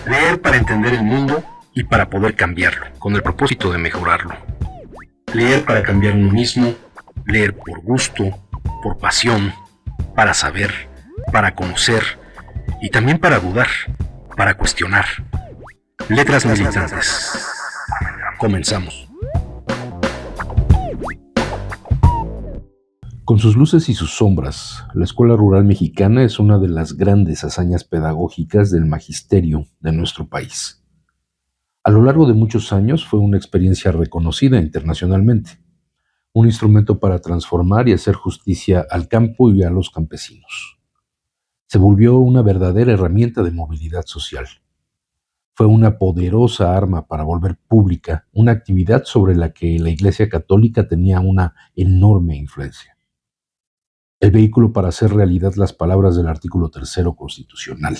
Leer para entender el mundo y para poder cambiarlo, con el propósito de mejorarlo. Leer para cambiar uno mismo, leer por gusto, por pasión, para saber, para conocer y también para dudar, para cuestionar. Letras militantes. Comenzamos. Con sus luces y sus sombras, la Escuela Rural Mexicana es una de las grandes hazañas pedagógicas del magisterio de nuestro país. A lo largo de muchos años fue una experiencia reconocida internacionalmente, un instrumento para transformar y hacer justicia al campo y a los campesinos. Se volvió una verdadera herramienta de movilidad social. Fue una poderosa arma para volver pública una actividad sobre la que la Iglesia Católica tenía una enorme influencia. El vehículo para hacer realidad las palabras del artículo 3 constitucional,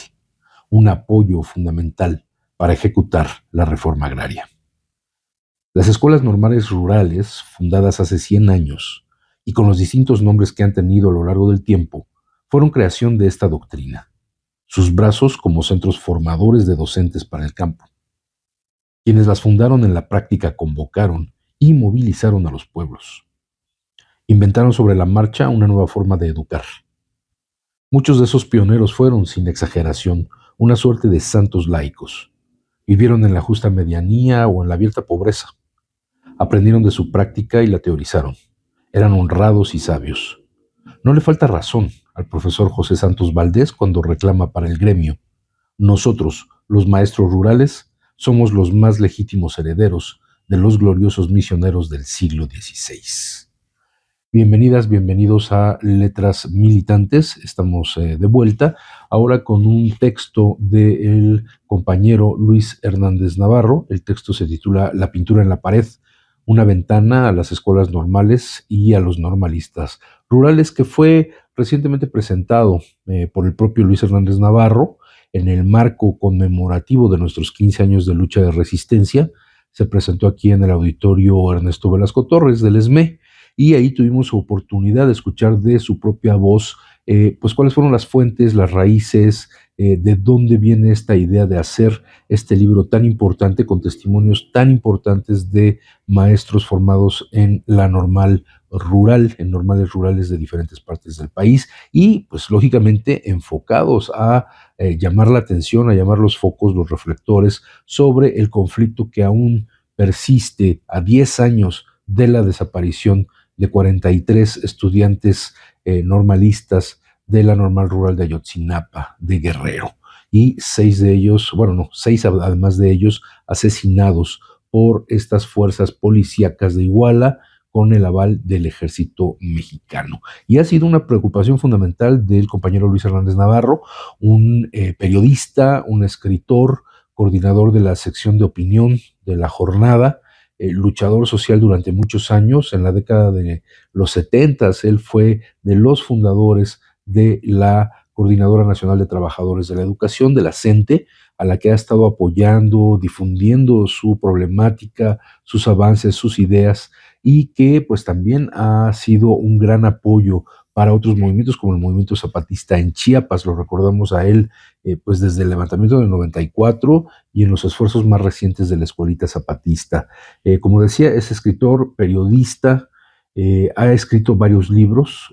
un apoyo fundamental para ejecutar la reforma agraria. Las escuelas normales rurales, fundadas hace 100 años y con los distintos nombres que han tenido a lo largo del tiempo, fueron creación de esta doctrina, sus brazos como centros formadores de docentes para el campo. Quienes las fundaron en la práctica convocaron y movilizaron a los pueblos. Inventaron sobre la marcha una nueva forma de educar. Muchos de esos pioneros fueron, sin exageración, una suerte de santos laicos. Vivieron en la justa medianía o en la abierta pobreza. Aprendieron de su práctica y la teorizaron. Eran honrados y sabios. No le falta razón al profesor José Santos Valdés cuando reclama para el gremio: nosotros, los maestros rurales, somos los más legítimos herederos de los gloriosos misioneros del siglo XVI. Bienvenidas, bienvenidos a Letras Militantes. Estamos de vuelta, ahora con un texto del compañero Luis Hernández Navarro. El texto se titula La pintura en la pared, una ventana a las escuelas normales y a los normalistas rurales, que fue recientemente presentado por el propio Luis Hernández Navarro en el marco conmemorativo de nuestros 15 años de lucha de resistencia. Se presentó aquí en el auditorio Ernesto Velasco Torres del ESME, y ahí tuvimos oportunidad de escuchar de su propia voz, pues cuáles fueron las fuentes, las raíces, de dónde viene esta idea de hacer este libro tan importante, con testimonios tan importantes de maestros formados en la normal rural, en normales rurales de diferentes partes del país, y pues lógicamente enfocados a llamar la atención, a llamar los focos, los reflectores sobre el conflicto que aún persiste a 10 años de la desaparición de 43 estudiantes normalistas de la normal rural de Ayotzinapa, de Guerrero, y 6 de ellos, bueno, no, 6 además de ellos, asesinados por estas fuerzas policíacas de Iguala con el aval del ejército mexicano. Y ha sido una preocupación fundamental del compañero Luis Hernández Navarro, un periodista, un escritor, coordinador de la sección de opinión de La Jornada, luchador social durante muchos años. En la década de los 70 él fue de los fundadores de la Coordinadora Nacional de Trabajadores de la Educación, de la CENTE, a la que ha estado apoyando, difundiendo su problemática, sus avances, sus ideas, y que pues también ha sido un gran apoyo para otros movimientos como el movimiento zapatista en Chiapas. Lo recordamos a él pues desde el levantamiento del 94 y en los esfuerzos más recientes de la escuelita zapatista. Como decía, es escritor, periodista, ha escrito varios libros,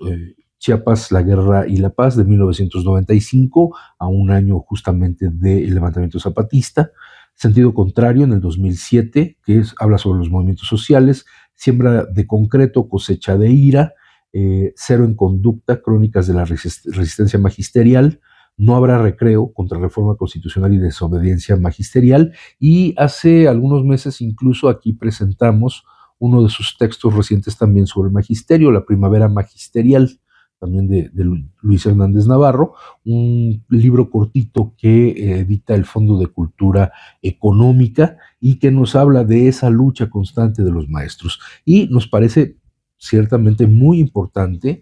Chiapas, la guerra y la paz, de 1995, a un año justamente del levantamiento zapatista. Sentido contrario, en el 2007, habla sobre los movimientos sociales. Siembra de concreto, cosecha de ira. Cero en conducta, crónicas de la resistencia magisterial. No habrá recreo, contra reforma constitucional y desobediencia magisterial. Y hace algunos meses incluso aquí presentamos uno de sus textos recientes también sobre el magisterio, La primavera magisterial, también de Luis Hernández Navarro, un libro cortito que edita el Fondo de Cultura Económica y que nos habla de esa lucha constante de los maestros. Y nos parece ciertamente muy importante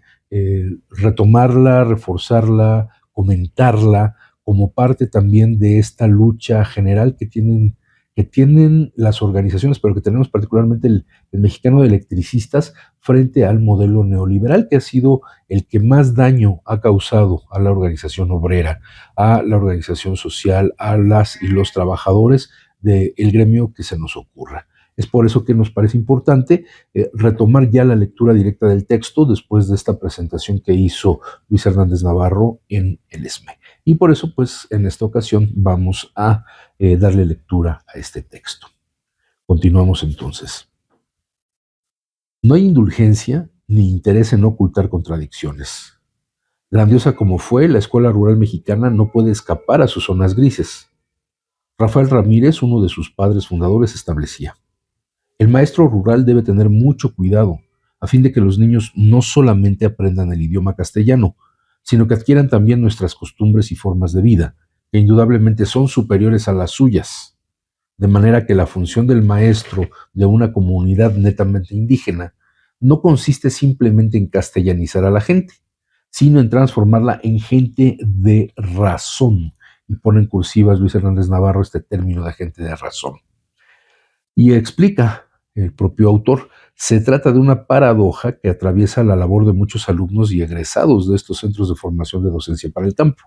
retomarla, reforzarla, comentarla como parte también de esta lucha general que tienen que tienen las organizaciones, pero que tenemos particularmente el mexicano de electricistas frente al modelo neoliberal, que ha sido el que más daño ha causado a la organización obrera, a la organización social, a las y los trabajadores del gremio que se nos ocurra. Es por eso que nos parece importante retomar ya la lectura directa del texto después de esta presentación que hizo Luis Hernández Navarro en el ESME. Y por eso, pues, en esta ocasión vamos a darle lectura a este texto. Continuamos entonces. No hay indulgencia ni interés en ocultar contradicciones. Grandiosa como fue, la escuela rural mexicana no puede escapar a sus zonas grises. Rafael Ramírez, uno de sus padres fundadores, establecía: el maestro rural debe tener mucho cuidado a fin de que los niños no solamente aprendan el idioma castellano, sino que adquieran también nuestras costumbres y formas de vida, que indudablemente son superiores a las suyas. De manera que la función del maestro de una comunidad netamente indígena no consiste simplemente en castellanizar a la gente, sino en transformarla en gente de razón. Y pone en cursivas Luis Hernández Navarro este término de gente de razón. Y explica el propio autor: se trata de una paradoja que atraviesa la labor de muchos alumnos y egresados de estos centros de formación de docencia para el campo.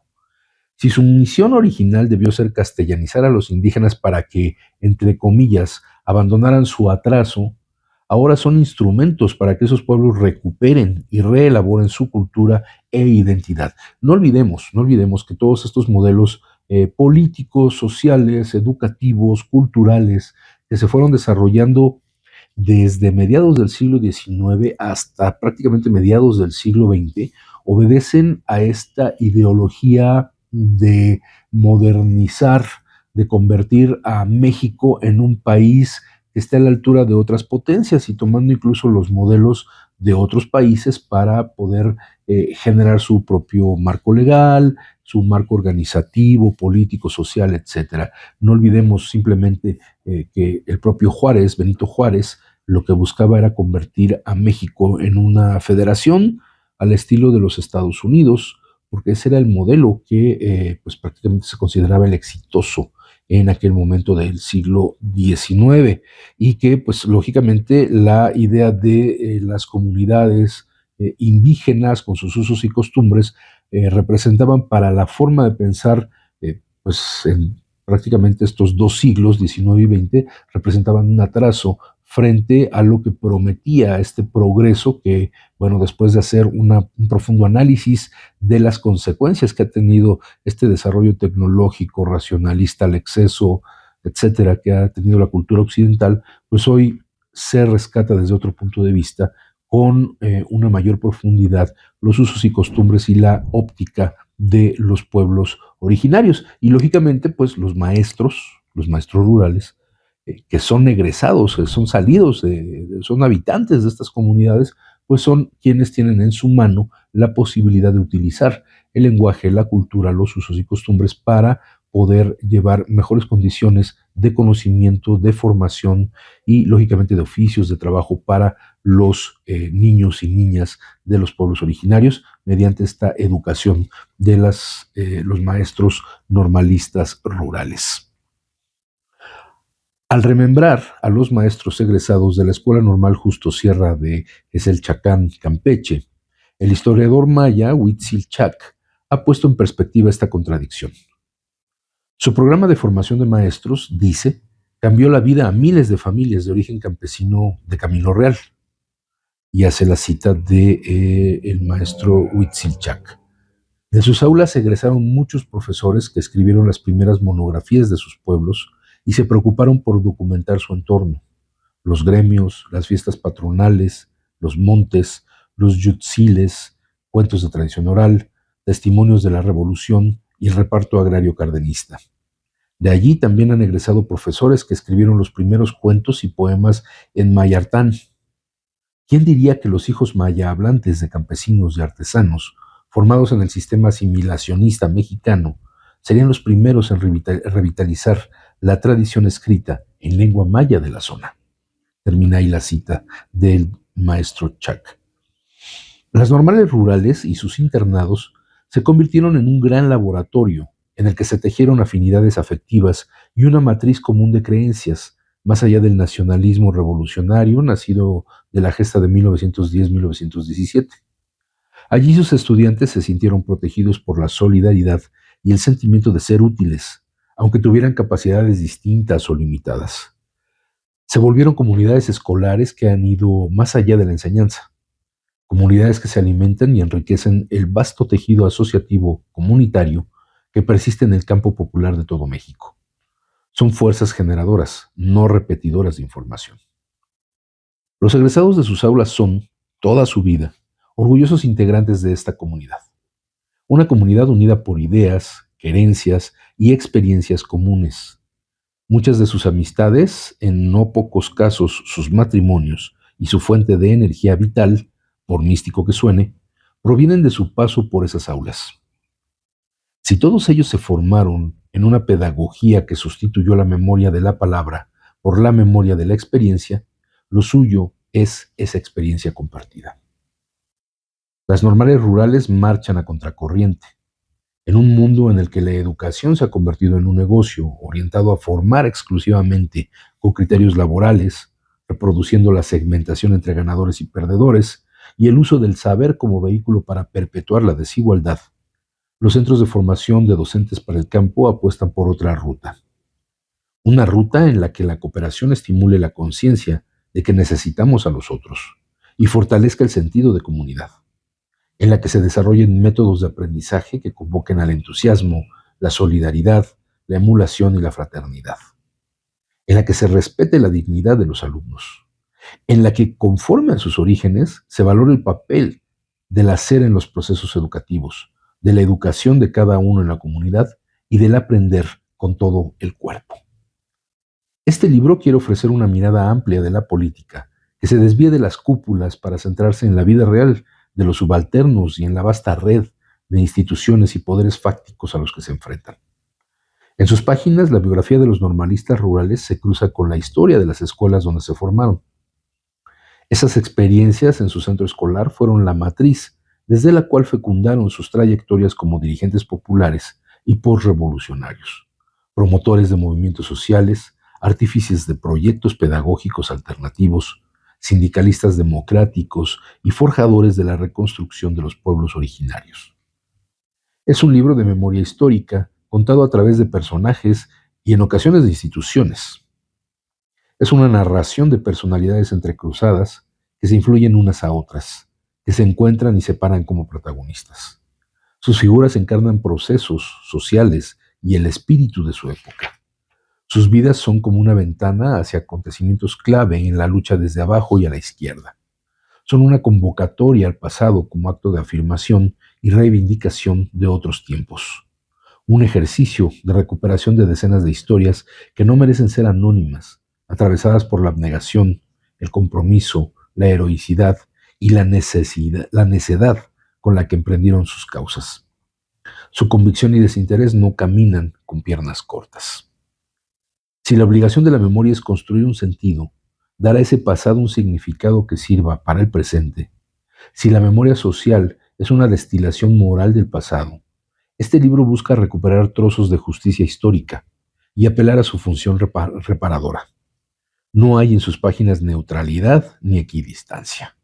Si su misión original debió ser castellanizar a los indígenas para que, entre comillas, abandonaran su atraso, ahora son instrumentos para que esos pueblos recuperen y reelaboren su cultura e identidad. No olvidemos que todos estos modelos políticos, sociales, educativos, culturales, que se fueron desarrollando desde mediados del siglo XIX hasta prácticamente mediados del siglo XX, obedecen a esta ideología de modernizar, de convertir a México en un país que esté a la altura de otras potencias y tomando incluso los modelos de otros países para poder generar su propio marco legal, su marco organizativo, político, social, etcétera. No olvidemos simplemente que el propio Juárez, Benito Juárez, lo que buscaba era convertir a México en una federación al estilo de los Estados Unidos, porque ese era el modelo que pues prácticamente se consideraba el exitoso en aquel momento del siglo XIX y que pues lógicamente la idea de las comunidades indígenas con sus usos y costumbres representaban para la forma de pensar pues en prácticamente estos dos siglos, XIX y XX, representaban un atraso frente a lo que prometía este progreso que, bueno, después de hacer un profundo análisis de las consecuencias que ha tenido este desarrollo tecnológico, racionalista al exceso, etcétera, que ha tenido la cultura occidental, pues hoy se rescata desde otro punto de vista con una mayor profundidad los usos y costumbres y la óptica de los pueblos originarios. Y lógicamente, pues los maestros rurales, que son egresados, que son salidos, son habitantes de estas comunidades, pues son quienes tienen en su mano la posibilidad de utilizar el lenguaje, la cultura, los usos y costumbres para poder llevar mejores condiciones de conocimiento, de formación y lógicamente de oficios de trabajo para los niños y niñas de los pueblos originarios mediante esta educación de los maestros normalistas rurales. Al remembrar a los maestros egresados de la Escuela Normal Justo Sierra de Eselchacán, Campeche, el historiador maya Huitzil Chac ha puesto en perspectiva esta contradicción. Su programa de formación de maestros, dice, cambió la vida a miles de familias de origen campesino de Camino Real. Y hace la cita de el maestro Huitzil Chac. De sus aulas egresaron muchos profesores que escribieron las primeras monografías de sus pueblos y se preocuparon por documentar su entorno, los gremios, las fiestas patronales, los montes, los yutziles, cuentos de tradición oral, testimonios de la revolución y el reparto agrario cardenista. De allí también han egresado profesores que escribieron los primeros cuentos y poemas en mayartán. ¿Quién diría que los hijos maya hablantes de campesinos y artesanos, formados en el sistema asimilacionista mexicano, serían los primeros en revitalizar la tradición escrita en lengua maya de la zona? Termina ahí la cita del maestro Chac. Las normales rurales y sus internados se convirtieron en un gran laboratorio en el que se tejieron afinidades afectivas y una matriz común de creencias, más allá del nacionalismo revolucionario nacido de la gesta de 1910-1917. Allí sus estudiantes se sintieron protegidos por la solidaridad y el sentimiento de ser útiles, aunque tuvieran capacidades distintas o limitadas. Se volvieron comunidades escolares que han ido más allá de la enseñanza, comunidades que se alimentan y enriquecen el vasto tejido asociativo comunitario que persiste en el campo popular de todo México. Son fuerzas generadoras, no repetidoras de información. Los egresados de sus aulas son, toda su vida, orgullosos integrantes de esta comunidad. Una comunidad unida por ideas, querencias y experiencias comunes. Muchas de sus amistades, en no pocos casos sus matrimonios y su fuente de energía vital, por místico que suene, provienen de su paso por esas aulas. Si todos ellos se formaron en una pedagogía que sustituyó la memoria de la palabra por la memoria de la experiencia, lo suyo es esa experiencia compartida. Las normales rurales marchan a contracorriente. En un mundo en el que la educación se ha convertido en un negocio orientado a formar exclusivamente con criterios laborales, reproduciendo la segmentación entre ganadores y perdedores, y el uso del saber como vehículo para perpetuar la desigualdad, los centros de formación de docentes para el campo apuestan por otra ruta. Una ruta en la que la cooperación estimule la conciencia de que necesitamos a los otros y fortalezca el sentido de comunidad, en la que se desarrollen métodos de aprendizaje que convoquen al entusiasmo, la solidaridad, la emulación y la fraternidad, en la que se respete la dignidad de los alumnos, en la que, conforme a sus orígenes, se valore el papel del hacer en los procesos educativos, de la educación de cada uno en la comunidad y del aprender con todo el cuerpo. Este libro quiere ofrecer una mirada amplia de la política, que se desvíe de las cúpulas para centrarse en la vida real de los subalternos y en la vasta red de instituciones y poderes fácticos a los que se enfrentan. En sus páginas, la biografía de los normalistas rurales se cruza con la historia de las escuelas donde se formaron. Esas experiencias en su centro escolar fueron la matriz desde la cual fecundaron sus trayectorias como dirigentes populares y postrevolucionarios, promotores de movimientos sociales, artífices de proyectos pedagógicos alternativos, sindicalistas democráticos y forjadores de la reconstrucción de los pueblos originarios. Es un libro de memoria histórica contado a través de personajes y en ocasiones de instituciones. Es una narración de personalidades entrecruzadas que se influyen unas a otras, que se encuentran y se paran como protagonistas. Sus figuras encarnan procesos sociales y el espíritu de su época. Sus vidas son como una ventana hacia acontecimientos clave en la lucha desde abajo y a la izquierda. Son una convocatoria al pasado como acto de afirmación y reivindicación de otros tiempos. Un ejercicio de recuperación de decenas de historias que no merecen ser anónimas, atravesadas por la abnegación, el compromiso, la heroicidad y la necedad con la que emprendieron sus causas. Su convicción y desinterés no caminan con piernas cortas. Si la obligación de la memoria es construir un sentido, dar a ese pasado un significado que sirva para el presente, si la memoria social es una destilación moral del pasado, este libro busca recuperar trozos de justicia histórica y apelar a su función reparadora. No hay en sus páginas neutralidad ni equidistancia.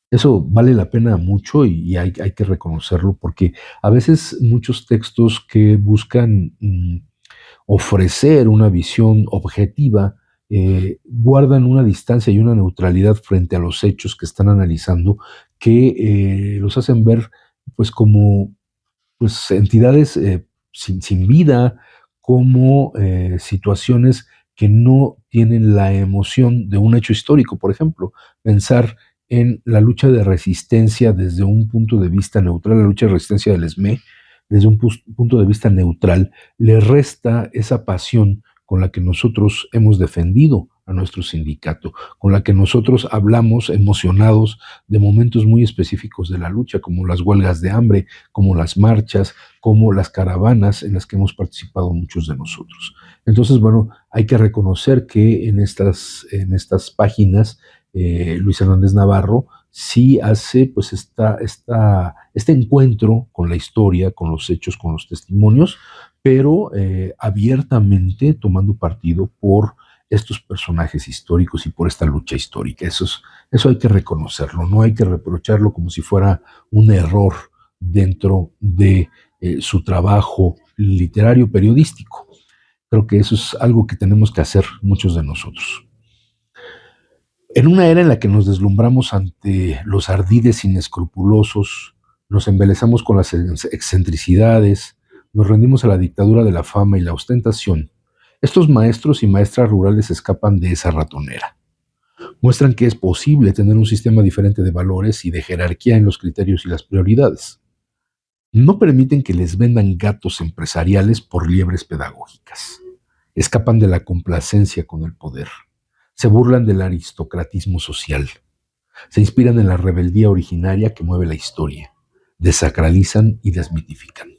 Eso vale la pena mucho y hay que reconocerlo porque a veces muchos textos que buscan ofrecer una visión objetiva guardan una distancia y una neutralidad frente a los hechos que están analizando que los hacen ver pues como pues, entidades sin vida, como situaciones que no tienen la emoción de un hecho histórico. Por ejemplo, pensar en la lucha de resistencia desde un punto de vista neutral, la lucha de resistencia del ESME, desde un punto de vista neutral, le resta esa pasión con la que nosotros hemos defendido a nuestro sindicato, con la que nosotros hablamos emocionados de momentos muy específicos de la lucha, como las huelgas de hambre, como las marchas, como las caravanas en las que hemos participado muchos de nosotros. Entonces, bueno, hay que reconocer que en estas páginas Luis Hernández Navarro sí hace pues este encuentro con la historia, con los hechos, con los testimonios, pero abiertamente tomando partido por estos personajes históricos y por esta lucha histórica. Eso hay que reconocerlo, no hay que reprocharlo como si fuera un error dentro de su trabajo literario periodístico. Creo que eso es algo que tenemos que hacer muchos de nosotros. En una era en la que nos deslumbramos ante los ardides inescrupulosos, nos embelezamos con las excentricidades, nos rendimos a la dictadura de la fama y la ostentación, estos maestros y maestras rurales escapan de esa ratonera. Muestran que es posible tener un sistema diferente de valores y de jerarquía en los criterios y las prioridades. No permiten que les vendan gatos empresariales por liebres pedagógicas. Escapan de la complacencia con el poder. Se burlan del aristocratismo social. Se inspiran en la rebeldía originaria que mueve la historia. Desacralizan y desmitifican.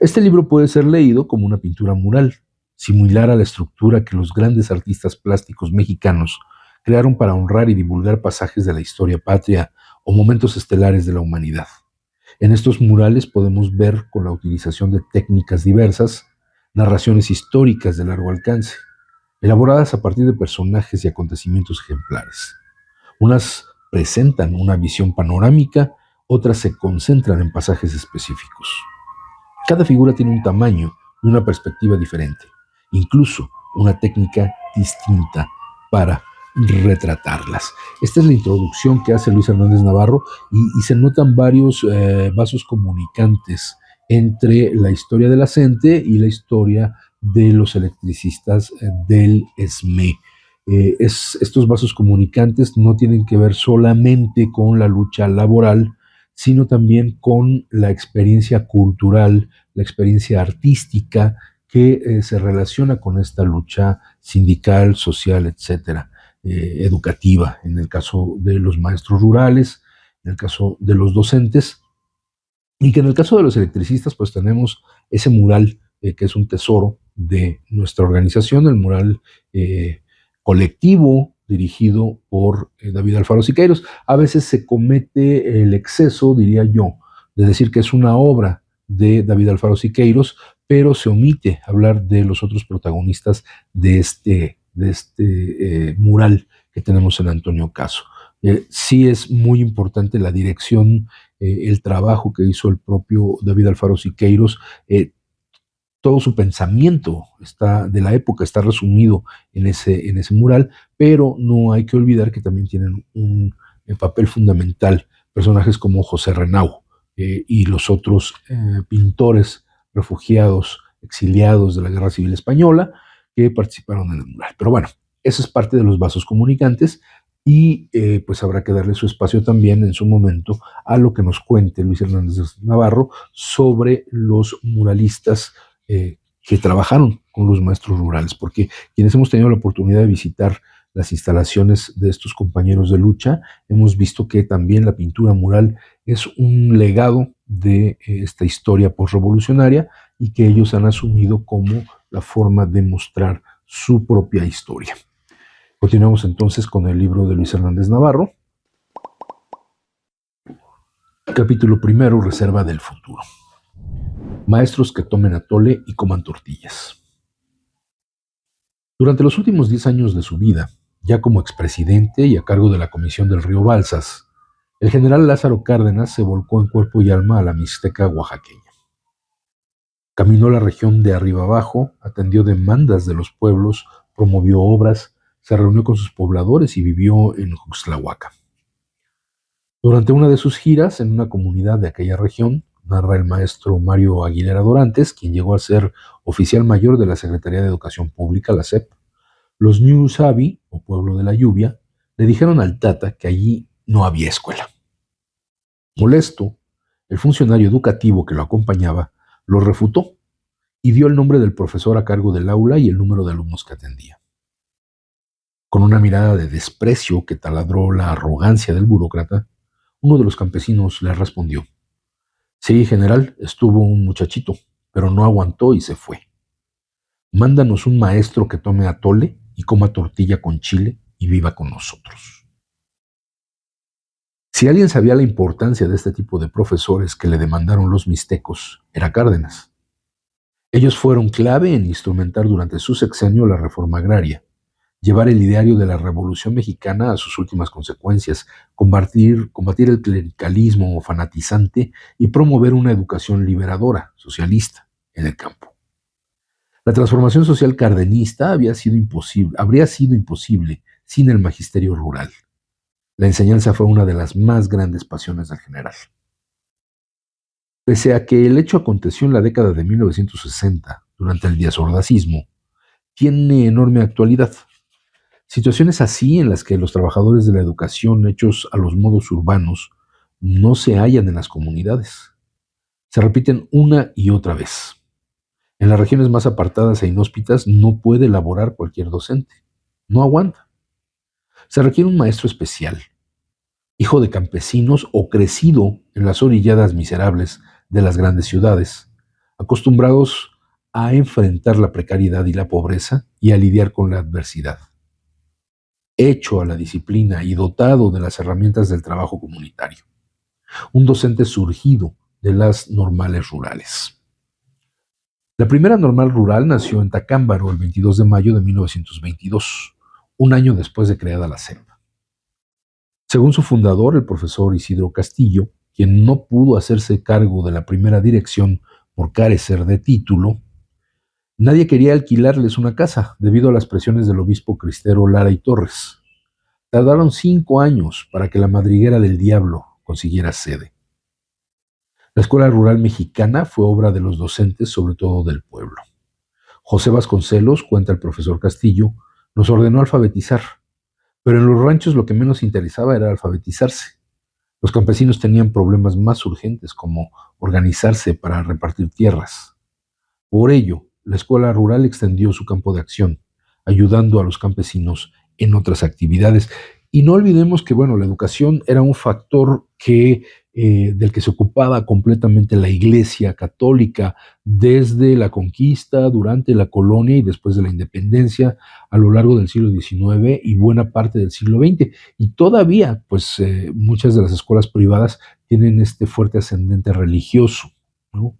Este libro puede ser leído como una pintura mural, similar a la estructura que los grandes artistas plásticos mexicanos crearon para honrar y divulgar pasajes de la historia patria o momentos estelares de la humanidad. En estos murales podemos ver, con la utilización de técnicas diversas, narraciones históricas de largo alcance, elaboradas a partir de personajes y acontecimientos ejemplares. Unas presentan una visión panorámica, otras se concentran en pasajes específicos. Cada figura tiene un tamaño y una perspectiva diferente, incluso una técnica distinta para retratarlas. Esta es la introducción que hace Luis Hernández Navarro y se notan varios vasos comunicantes entre la historia de la CENTE y la historia de los electricistas del ESME. Estos vasos comunicantes no tienen que ver solamente con la lucha laboral, sino también con la experiencia cultural, la experiencia artística que se relaciona con esta lucha sindical, social, etcétera, educativa, en el caso de los maestros rurales, en el caso de los docentes, y que en el caso de los electricistas, pues tenemos ese mural que es un tesoro de nuestra organización, el mural colectivo dirigido por David Alfaro Siqueiros. A veces se comete el exceso, diría yo, de decir que es una obra de David Alfaro Siqueiros, pero se omite hablar de los otros protagonistas de este mural que tenemos en Antonio Caso. Sí es muy importante la dirección, el trabajo que hizo el propio David Alfaro Siqueiros. Todo su pensamiento de la época está resumido en ese mural, pero no hay que olvidar que también tienen un papel fundamental personajes como José Renau y los otros pintores refugiados, exiliados de la Guerra Civil Española, que participaron en el mural. Pero bueno, eso es parte de los vasos comunicantes y pues habrá que darle su espacio también en su momento a lo que nos cuente Luis Hernández Navarro sobre los muralistas que trabajaron con los maestros rurales, porque quienes hemos tenido la oportunidad de visitar las instalaciones de estos compañeros de lucha, hemos visto que también la pintura mural es un legado de esta historia postrevolucionaria y que ellos han asumido como la forma de mostrar su propia historia. Continuamos entonces con el libro de Luis Hernández Navarro. Capítulo primero, Reserva del futuro. Maestros que tomen atole y coman tortillas. Durante los últimos 10 años de su vida, ya como expresidente y a cargo de la Comisión del Río Balsas, el general Lázaro Cárdenas se volcó en cuerpo y alma a la Mixteca oaxaqueña. Caminó la región de arriba abajo, atendió demandas de los pueblos, promovió obras, se reunió con sus pobladores y vivió en Juxtlahuaca. Durante una de sus giras en una comunidad de aquella región, narra el maestro Mario Aguilera Dorantes, quien llegó a ser oficial mayor de la Secretaría de Educación Pública, la SEP, los Ñusabi, o Pueblo de la Lluvia, le dijeron al Tata que allí no había escuela. Molesto, el funcionario educativo que lo acompañaba lo refutó y dio el nombre del profesor a cargo del aula y el número de alumnos que atendía. Con una mirada de desprecio que taladró la arrogancia del burócrata, uno de los campesinos le respondió: sí, general, estuvo un muchachito, pero no aguantó y se fue. Mándanos un maestro que tome atole y coma tortilla con chile y viva con nosotros. Si alguien sabía la importancia de este tipo de profesores que le demandaron los mixtecos, era Cárdenas. Ellos fueron clave en instrumentar durante su sexenio la reforma agraria, llevar el ideario de la Revolución Mexicana a sus últimas consecuencias, combatir el clericalismo fanatizante y promover una educación liberadora, socialista, en el campo. La transformación social cardenista habría sido imposible sin el magisterio rural. La enseñanza fue una de las más grandes pasiones del general. Pese a que el hecho aconteció en la década de 1960, durante el diazordacismo, tiene enorme actualidad. Situaciones así en las que los trabajadores de la educación hechos a los modos urbanos no se hallan en las comunidades. Se repiten una y otra vez. En las regiones más apartadas e inhóspitas no puede laborar cualquier docente. No aguanta. Se requiere un maestro especial, hijo de campesinos o crecido en las orilladas miserables de las grandes ciudades, acostumbrados a enfrentar la precariedad y la pobreza y a lidiar con la adversidad, hecho a la disciplina y dotado de las herramientas del trabajo comunitario. Un docente surgido de las normales rurales. La primera normal rural nació en Tacámbaro el 22 de mayo de 1922, un año después de creada la SEP. Según su fundador, el profesor Isidro Castillo, quien no pudo hacerse cargo de la primera dirección por carecer de título, nadie quería alquilarles una casa debido a las presiones del obispo cristero Lara y Torres. Tardaron 5 años para que la madriguera del diablo consiguiera sede. La escuela rural mexicana fue obra de los docentes, sobre todo del pueblo. José Vasconcelos, cuenta el profesor Castillo, nos ordenó alfabetizar, pero en los ranchos lo que menos interesaba era alfabetizarse. Los campesinos tenían problemas más urgentes como organizarse para repartir tierras. Por ello, la escuela rural extendió su campo de acción, ayudando a los campesinos en otras actividades. Y no olvidemos que, la educación era un factor del que se ocupaba completamente la Iglesia Católica desde la conquista, durante la colonia y después de la independencia, a lo largo del siglo XIX y buena parte del siglo XX. Y todavía, muchas de las escuelas privadas tienen este fuerte ascendente religioso, ¿no?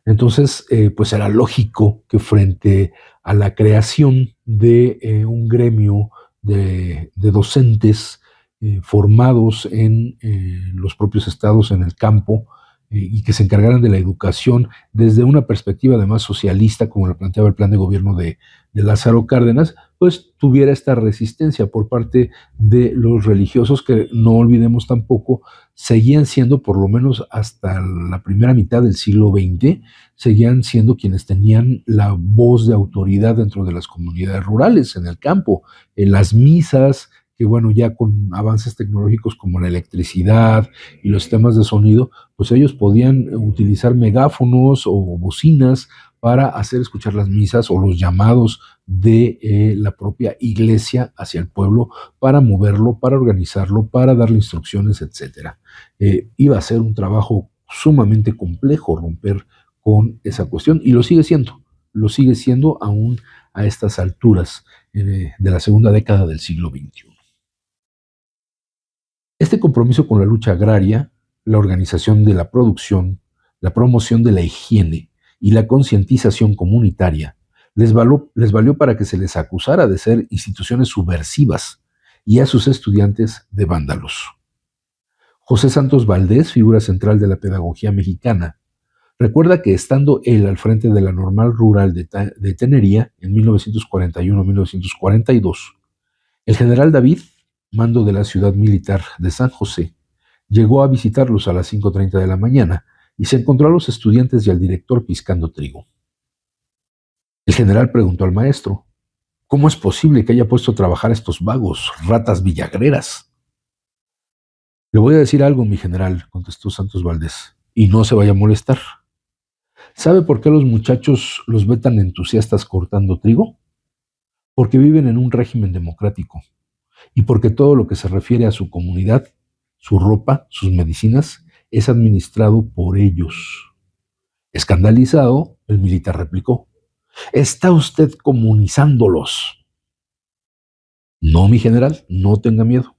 Entonces, era lógico que frente a la creación de un gremio de docentes formados en los propios estados, en el campo, y que se encargaran de la educación desde una perspectiva además socialista, como lo planteaba el plan de gobierno de Lázaro Cárdenas, pues tuviera esta resistencia por parte de los religiosos que, no olvidemos tampoco, seguían siendo, por lo menos hasta la primera mitad del siglo XX, seguían siendo quienes tenían la voz de autoridad dentro de las comunidades rurales, en el campo, en las misas, que ya con avances tecnológicos como la electricidad y los sistemas de sonido, pues ellos podían utilizar megáfonos o bocinas para hacer escuchar las misas o los llamados de la propia iglesia hacia el pueblo, para moverlo, para organizarlo, para darle instrucciones, etc. Iba a ser un trabajo sumamente complejo romper con esa cuestión, y lo sigue siendo aún a estas alturas de la segunda década del siglo XXI. Este compromiso con la lucha agraria, la organización de la producción, la promoción de la higiene y la concientización comunitaria les valió para que se les acusara de ser instituciones subversivas y a sus estudiantes de vándalos. José Santos Valdés, figura central de la pedagogía mexicana, recuerda que estando él al frente de la Normal Rural de Tenería en 1941-1942, el general David, mando de la ciudad militar de San José, llegó a visitarlos a las 5:30 de la mañana y se encontró a los estudiantes y al director piscando trigo. El general preguntó al maestro: ¿cómo es posible que haya puesto a trabajar a estos vagos, ratas villagreras? Le voy a decir algo, mi general, contestó Santos Valdés, y no se vaya a molestar. ¿Sabe por qué los muchachos los ve tan entusiastas cortando trigo? Porque viven en un régimen democrático, y porque todo lo que se refiere a su comunidad, su ropa, sus medicinas, es administrado por ellos. Escandalizado, el militar replicó: ¿está usted comunizándolos? No, mi general, no tenga miedo.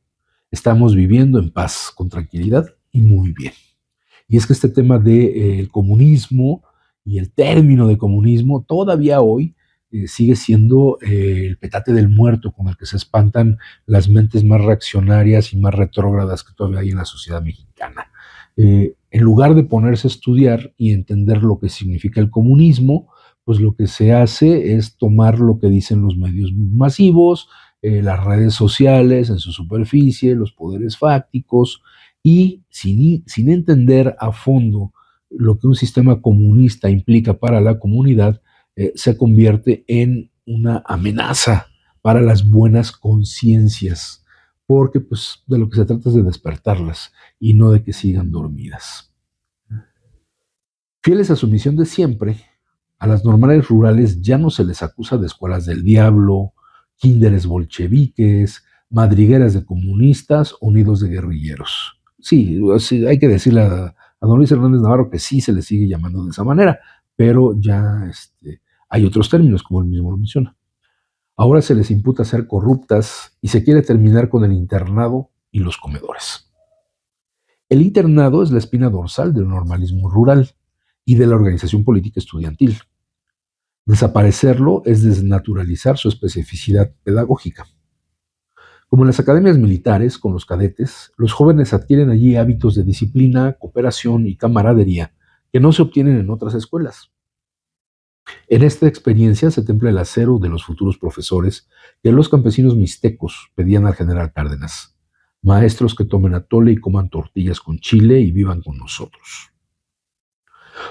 estamos viviendo en paz, con tranquilidad y muy bien. Y es que este tema del comunismo y el término de comunismo todavía hoy sigue siendo el petate del muerto con el que se espantan las mentes más reaccionarias y más retrógradas que todavía hay en la sociedad mexicana. En lugar de ponerse a estudiar y entender lo que significa el comunismo, pues lo que se hace es tomar lo que dicen los medios masivos, las redes sociales en su superficie, los poderes fácticos, y sin entender a fondo lo que un sistema comunista implica para la comunidad, se convierte en una amenaza para las buenas conciencias, porque pues de lo que se trata es de despertarlas y no de que sigan dormidas. Fieles a su misión de siempre, a las normales rurales ya no se les acusa de escuelas del diablo, kinderes bolcheviques, madrigueras de comunistas o nidos de guerrilleros. Sí, hay que decirle a don Luis Hernández Navarro que sí se le sigue llamando de esa manera, pero ya hay otros términos, como él mismo lo menciona. Ahora se les imputa ser corruptas y se quiere terminar con el internado y los comedores. El internado es la espina dorsal del normalismo rural y de la organización política estudiantil. Desaparecerlo es desnaturalizar su especificidad pedagógica. Como en las academias militares, con los cadetes, los jóvenes adquieren allí hábitos de disciplina, cooperación y camaradería que no se obtienen en otras escuelas. En esta experiencia se templa el acero de los futuros profesores que los campesinos mixtecos pedían al general Cárdenas: maestros que tomen atole y coman tortillas con chile y vivan con nosotros.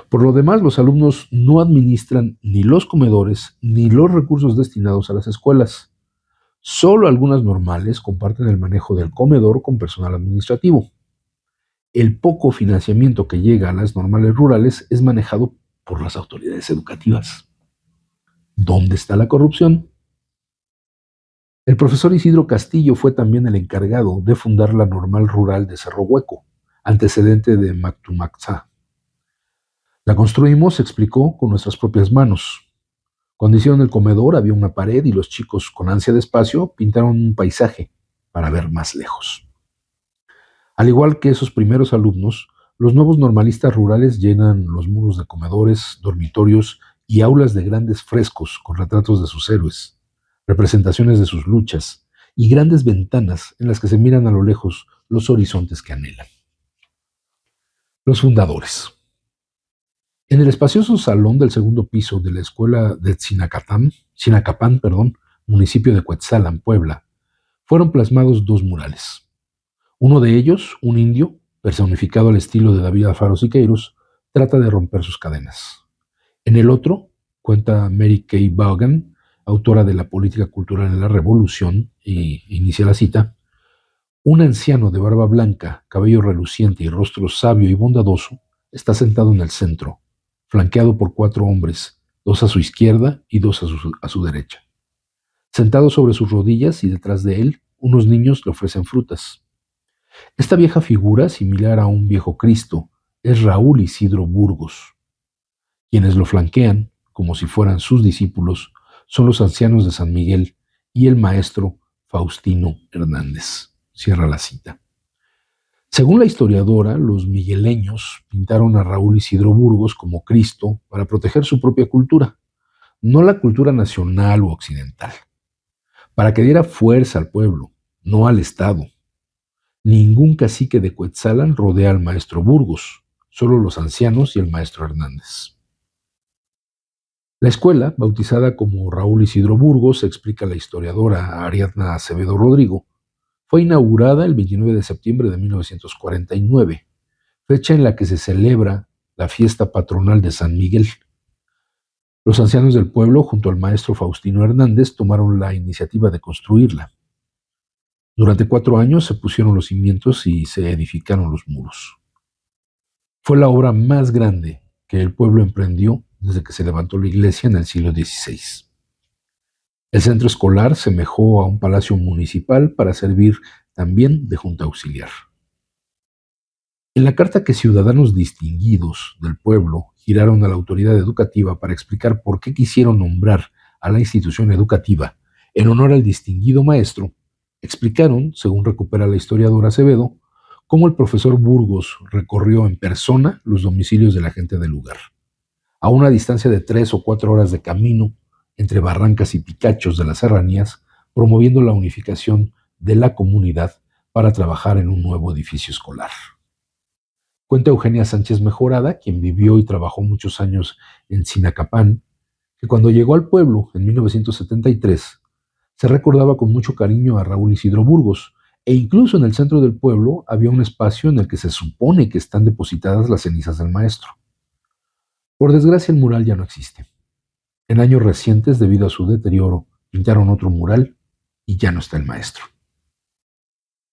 Por lo demás, los alumnos no administran ni los comedores ni los recursos destinados a las escuelas. Solo algunas normales comparten el manejo del comedor con personal administrativo. El poco financiamiento que llega a las normales rurales es manejado por las autoridades educativas. ¿Dónde está la corrupción? El profesor Isidro Castillo fue también el encargado de fundar la normal rural de Cerro Hueco, antecedente de Mactumaxá. La construimos, explicó, con nuestras propias manos. Cuando hicieron el comedor había una pared y los chicos, con ansia de espacio, pintaron un paisaje para ver más lejos. Al igual que esos primeros alumnos, los nuevos normalistas rurales llenan los muros de comedores, dormitorios y aulas de grandes frescos con retratos de sus héroes, representaciones de sus luchas y grandes ventanas en las que se miran a lo lejos los horizontes que anhelan. Los fundadores. En el espacioso salón del segundo piso de la escuela de Sinacapán, municipio de Cuetzalan, Puebla, fueron plasmados dos murales. Uno de ellos, un indio, personificado al estilo de David Alfaro Siqueiros, trata de romper sus cadenas. En el otro, cuenta Mary Kay Vaughan, autora de La política cultural en la revolución, y inicia la cita: un anciano de barba blanca, cabello reluciente y rostro sabio y bondadoso está sentado en el centro, flanqueado por 4 hombres, 2 a su izquierda y 2 a su derecha. Sentado sobre sus rodillas y detrás de él, unos niños le ofrecen frutas. Esta vieja figura, similar a un viejo Cristo, es Raúl Isidro Burgos. Quienes lo flanquean, como si fueran sus discípulos, son los ancianos de San Miguel y el maestro Faustino Hernández. Cierra la cita. Según la historiadora, los migueleños pintaron a Raúl Isidro Burgos como Cristo para proteger su propia cultura, no la cultura nacional o occidental, para que diera fuerza al pueblo, no al Estado. Ningún cacique de Cuetzalan rodea al maestro Burgos, solo los ancianos y el maestro Hernández. La escuela, bautizada como Raúl Isidro Burgos, explica la historiadora Ariadna Acevedo Rodrigo, fue inaugurada el 29 de septiembre de 1949, fecha en la que se celebra la fiesta patronal de San Miguel. Los ancianos del pueblo, junto al maestro Faustino Hernández, tomaron la iniciativa de construirla. Durante 4 años se pusieron los cimientos y se edificaron los muros. Fue la obra más grande que el pueblo emprendió desde que se levantó la iglesia en el siglo XVI. El centro escolar semejó a un palacio municipal para servir también de junta auxiliar. En la carta que ciudadanos distinguidos del pueblo giraron a la autoridad educativa para explicar por qué quisieron nombrar a la institución educativa en honor al distinguido maestro, Explicaron, según recupera la historiadora Acevedo, cómo el profesor Burgos recorrió en persona los domicilios de la gente del lugar, a una distancia de 3 o 4 horas de camino entre barrancas y picachos de las serranías, promoviendo la unificación de la comunidad para trabajar en un nuevo edificio escolar. Cuenta Eugenia Sánchez Mejorada, quien vivió y trabajó muchos años en Sinacapán, que cuando llegó al pueblo en 1973, se recordaba con mucho cariño a Raúl Isidro Burgos, e incluso en el centro del pueblo había un espacio en el que se supone que están depositadas las cenizas del maestro. Por desgracia, el mural ya no existe. En años recientes, debido a su deterioro, pintaron otro mural y ya no está el maestro.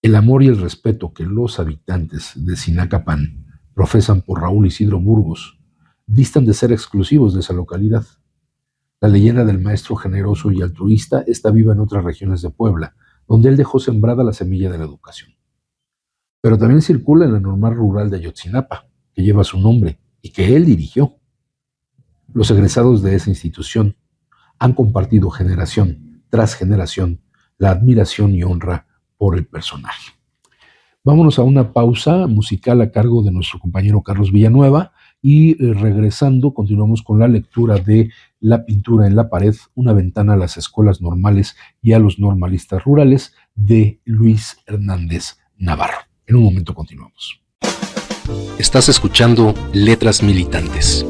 El amor y el respeto que los habitantes de Sinacapán profesan por Raúl Isidro Burgos distan de ser exclusivos de esa localidad. La leyenda del maestro generoso y altruista está viva en otras regiones de Puebla, donde él dejó sembrada la semilla de la educación. Pero también circula en la normal rural de Ayotzinapa, que lleva su nombre y que él dirigió. Los egresados de esa institución han compartido generación tras generación la admiración y honra por el personaje. Vámonos a una pausa musical a cargo de nuestro compañero Carlos Villanueva y regresando continuamos con la lectura de La pintura en la pared, una ventana a las escuelas normales y a los normalistas rurales de Luis Hernández Navarro. En un momento continuamos. Estás escuchando Letras Militantes.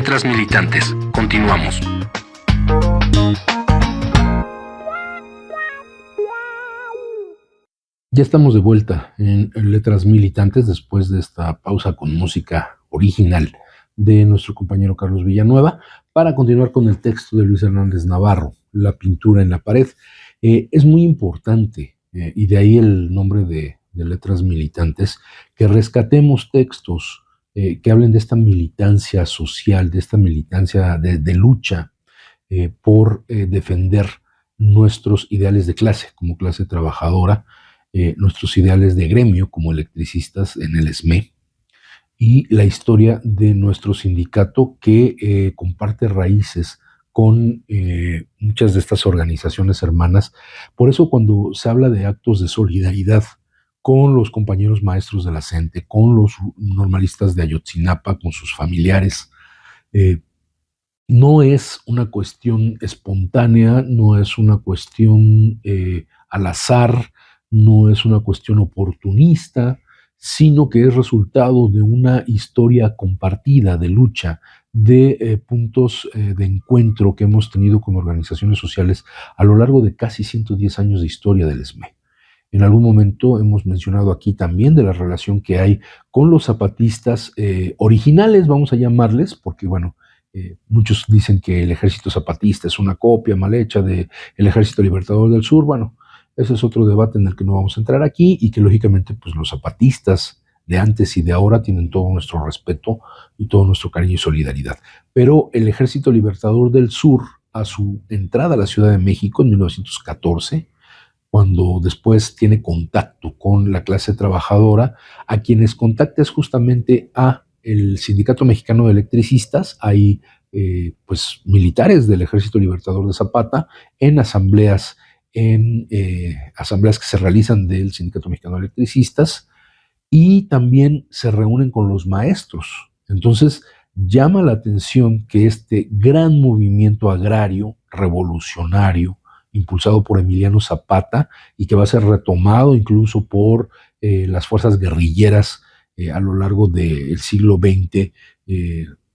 Letras Militantes. Continuamos. Ya estamos de vuelta en Letras Militantes después de esta pausa con música original de nuestro compañero Carlos Villanueva para continuar con el texto de Luis Hernández Navarro, La pintura en la pared. Es muy importante, y de ahí el nombre de Letras Militantes, que rescatemos textos que hablen de esta militancia social, de esta militancia de lucha por defender nuestros ideales de clase, como clase trabajadora, nuestros ideales de gremio como electricistas en el SME y la historia de nuestro sindicato que comparte raíces con muchas de estas organizaciones hermanas. Por eso cuando se habla de actos de solidaridad con los compañeros maestros de la CENTE, con los normalistas de Ayotzinapa, con sus familiares, no es una cuestión espontánea, no es una cuestión al azar, no es una cuestión oportunista, sino que es resultado de una historia compartida de lucha, de puntos de encuentro que hemos tenido con organizaciones sociales a lo largo de casi 110 años de historia del SME. En algún momento hemos mencionado aquí también de la relación que hay con los zapatistas originales, vamos a llamarles, porque bueno, muchos dicen que el Ejército Zapatista es una copia mal hecha del Ejército Libertador del Sur. Bueno, ese es otro debate en el que no vamos a entrar aquí y que lógicamente pues los zapatistas de antes y de ahora tienen todo nuestro respeto y todo nuestro cariño y solidaridad. Pero el Ejército Libertador del Sur, a su entrada a la Ciudad de México en 1914, cuando después tiene contacto con la clase trabajadora, a quienes contacta es justamente a el Sindicato Mexicano de Electricistas. Hay pues militares del Ejército Libertador de Zapata en asambleas que se realizan del Sindicato Mexicano de Electricistas, y también se reúnen con los maestros. Entonces llama la atención que este gran movimiento agrario revolucionario impulsado por Emiliano Zapata y que va a ser retomado incluso por las fuerzas guerrilleras a lo largo del siglo XX,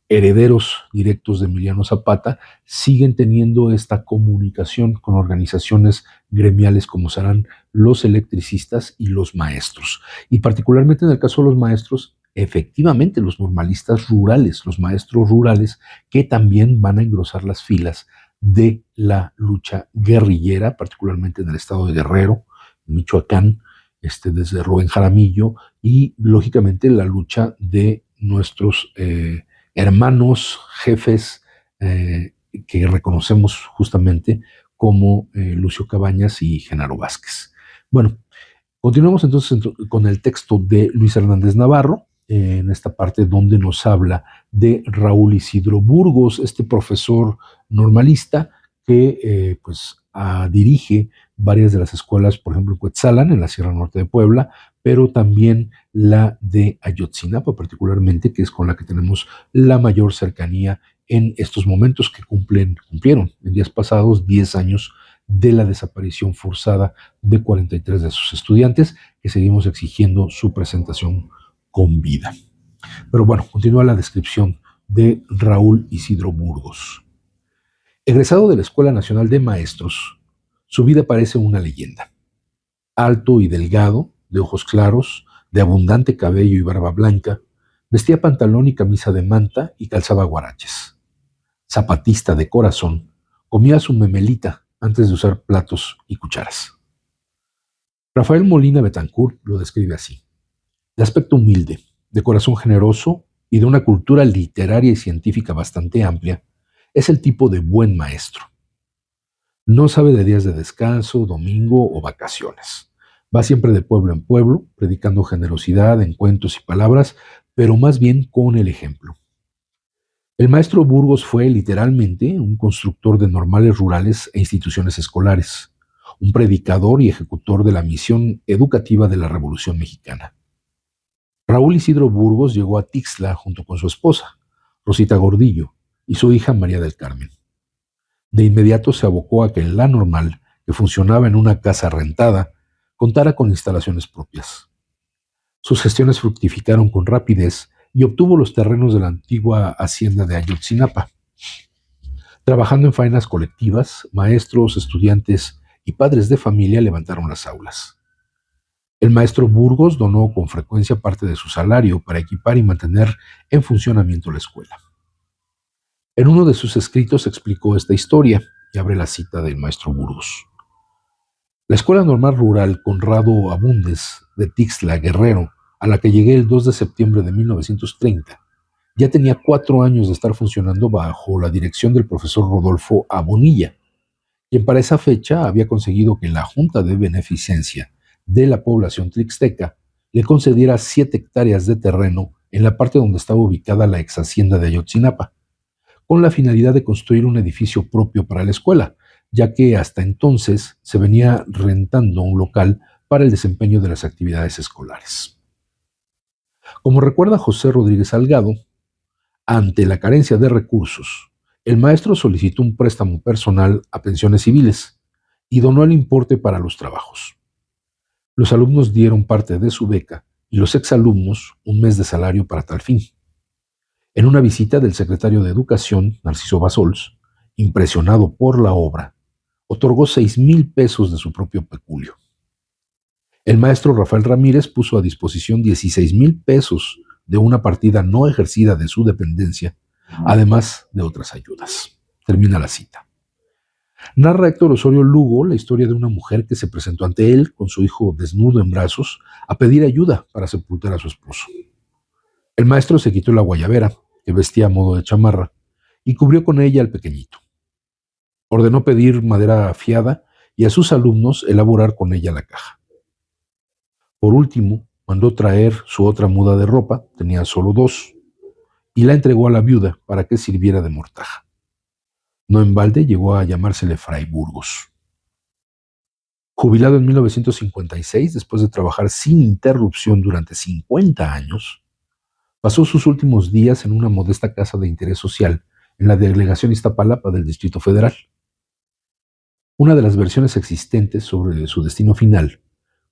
herederos directos de Emiliano Zapata, siguen teniendo esta comunicación con organizaciones gremiales como serán los electricistas y los maestros. Y particularmente en el caso de los maestros, efectivamente los normalistas rurales, los maestros rurales que también van a engrosar las filas de la lucha guerrillera, particularmente en el estado de Guerrero, en Michoacán, desde Rubén Jaramillo, y lógicamente la lucha de nuestros hermanos, jefes, que reconocemos justamente como Lucio Cabañas y Genaro Vázquez. Bueno, continuamos entonces con el texto de Luis Hernández Navarro, en esta parte donde nos habla de Raúl Isidro Burgos, este profesor normalista que dirige varias de las escuelas, por ejemplo en Cuetzalan, en la Sierra Norte de Puebla, pero también la de Ayotzinapa particularmente, que es con la que tenemos la mayor cercanía en estos momentos que cumplieron en días pasados 10 años de la desaparición forzada de 43 de sus estudiantes, que seguimos exigiendo su presentación con vida. Pero bueno, continúa la descripción de Raúl Isidro Burgos. Egresado de la Escuela Nacional de Maestros, su vida parece una leyenda. Alto y delgado, de ojos claros, de abundante cabello y barba blanca, vestía pantalón y camisa de manta y calzaba guaraches. Zapatista de corazón, comía su memelita antes de usar platos y cucharas. Rafael Molina Betancourt lo describe así: de aspecto humilde, de corazón generoso y de una cultura literaria y científica bastante amplia, es el tipo de buen maestro. No sabe de días de descanso, domingo o vacaciones. Va siempre de pueblo en pueblo, predicando generosidad en cuentos y palabras, pero más bien con el ejemplo. El maestro Burgos fue literalmente un constructor de normales rurales e instituciones escolares, un predicador y ejecutor de la misión educativa de la Revolución Mexicana. Raúl Isidro Burgos llegó a Tixla junto con su esposa, Rosita Gordillo, y su hija María del Carmen. De inmediato se abocó a que la Normal, que funcionaba en una casa rentada, contara con instalaciones propias. Sus gestiones fructificaron con rapidez y obtuvo los terrenos de la antigua hacienda de Ayotzinapa. Trabajando en faenas colectivas, maestros, estudiantes y padres de familia levantaron las aulas. El maestro Burgos donó con frecuencia parte de su salario para equipar y mantener en funcionamiento la escuela. En uno de sus escritos explicó esta historia y abre la cita del maestro Burgos. La Escuela Normal Rural Conrado Abundes de Tixla, Guerrero, a la que llegué el 2 de septiembre de 1930, ya tenía 4 años de estar funcionando bajo la dirección del profesor Rodolfo A. Bonilla, quien para esa fecha había conseguido que la Junta de Beneficencia de la población tlaxcalteca le concediera 7 hectáreas de terreno en la parte donde estaba ubicada la ex hacienda de Ayotzinapa, con la finalidad de construir un edificio propio para la escuela, ya que hasta entonces se venía rentando un local para el desempeño de las actividades escolares. Como recuerda José Rodríguez Salgado, ante la carencia de recursos, el maestro solicitó un préstamo personal a pensiones civiles y donó el importe para los trabajos. Los alumnos dieron parte de su beca y los exalumnos un mes de salario para tal fin. En una visita del secretario de Educación, Narciso Basols, impresionado por la obra, otorgó 6,000 pesos de su propio peculio. El maestro Rafael Ramírez puso a disposición 16,000 pesos de una partida no ejercida de su dependencia, además de otras ayudas. Termina la cita. Narra Héctor Osorio Lugo la historia de una mujer que se presentó ante él con su hijo desnudo en brazos a pedir ayuda para sepultar a su esposo. El maestro se quitó la guayabera, que vestía a modo de chamarra, y cubrió con ella al pequeñito. Ordenó pedir madera afiada y a sus alumnos elaborar con ella la caja. Por último, mandó traer su otra muda de ropa, tenía solo 2, y la entregó a la viuda para que sirviera de mortaja. No en balde llegó a llamársele Fray Burgos. Jubilado en 1956, después de trabajar sin interrupción durante 50 años, pasó sus últimos días en una modesta casa de interés social en la delegación Iztapalapa del Distrito Federal. Una de las versiones existentes sobre su destino final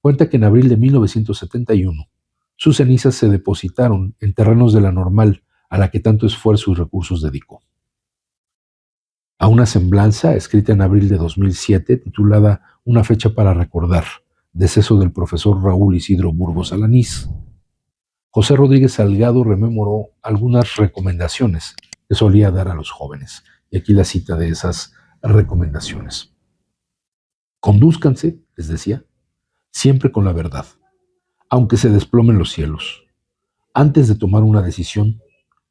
cuenta que en abril de 1971 sus cenizas se depositaron en terrenos de la Normal a la que tanto esfuerzo y recursos dedicó. A una semblanza escrita en abril de 2007 titulada Una fecha para recordar, deceso del profesor Raúl Isidro Burgos Alanís, José Rodríguez Salgado rememoró algunas recomendaciones que solía dar a los jóvenes. Y aquí la cita de esas recomendaciones. Condúzcanse, les decía, siempre con la verdad, aunque se desplomen los cielos. Antes de tomar una decisión,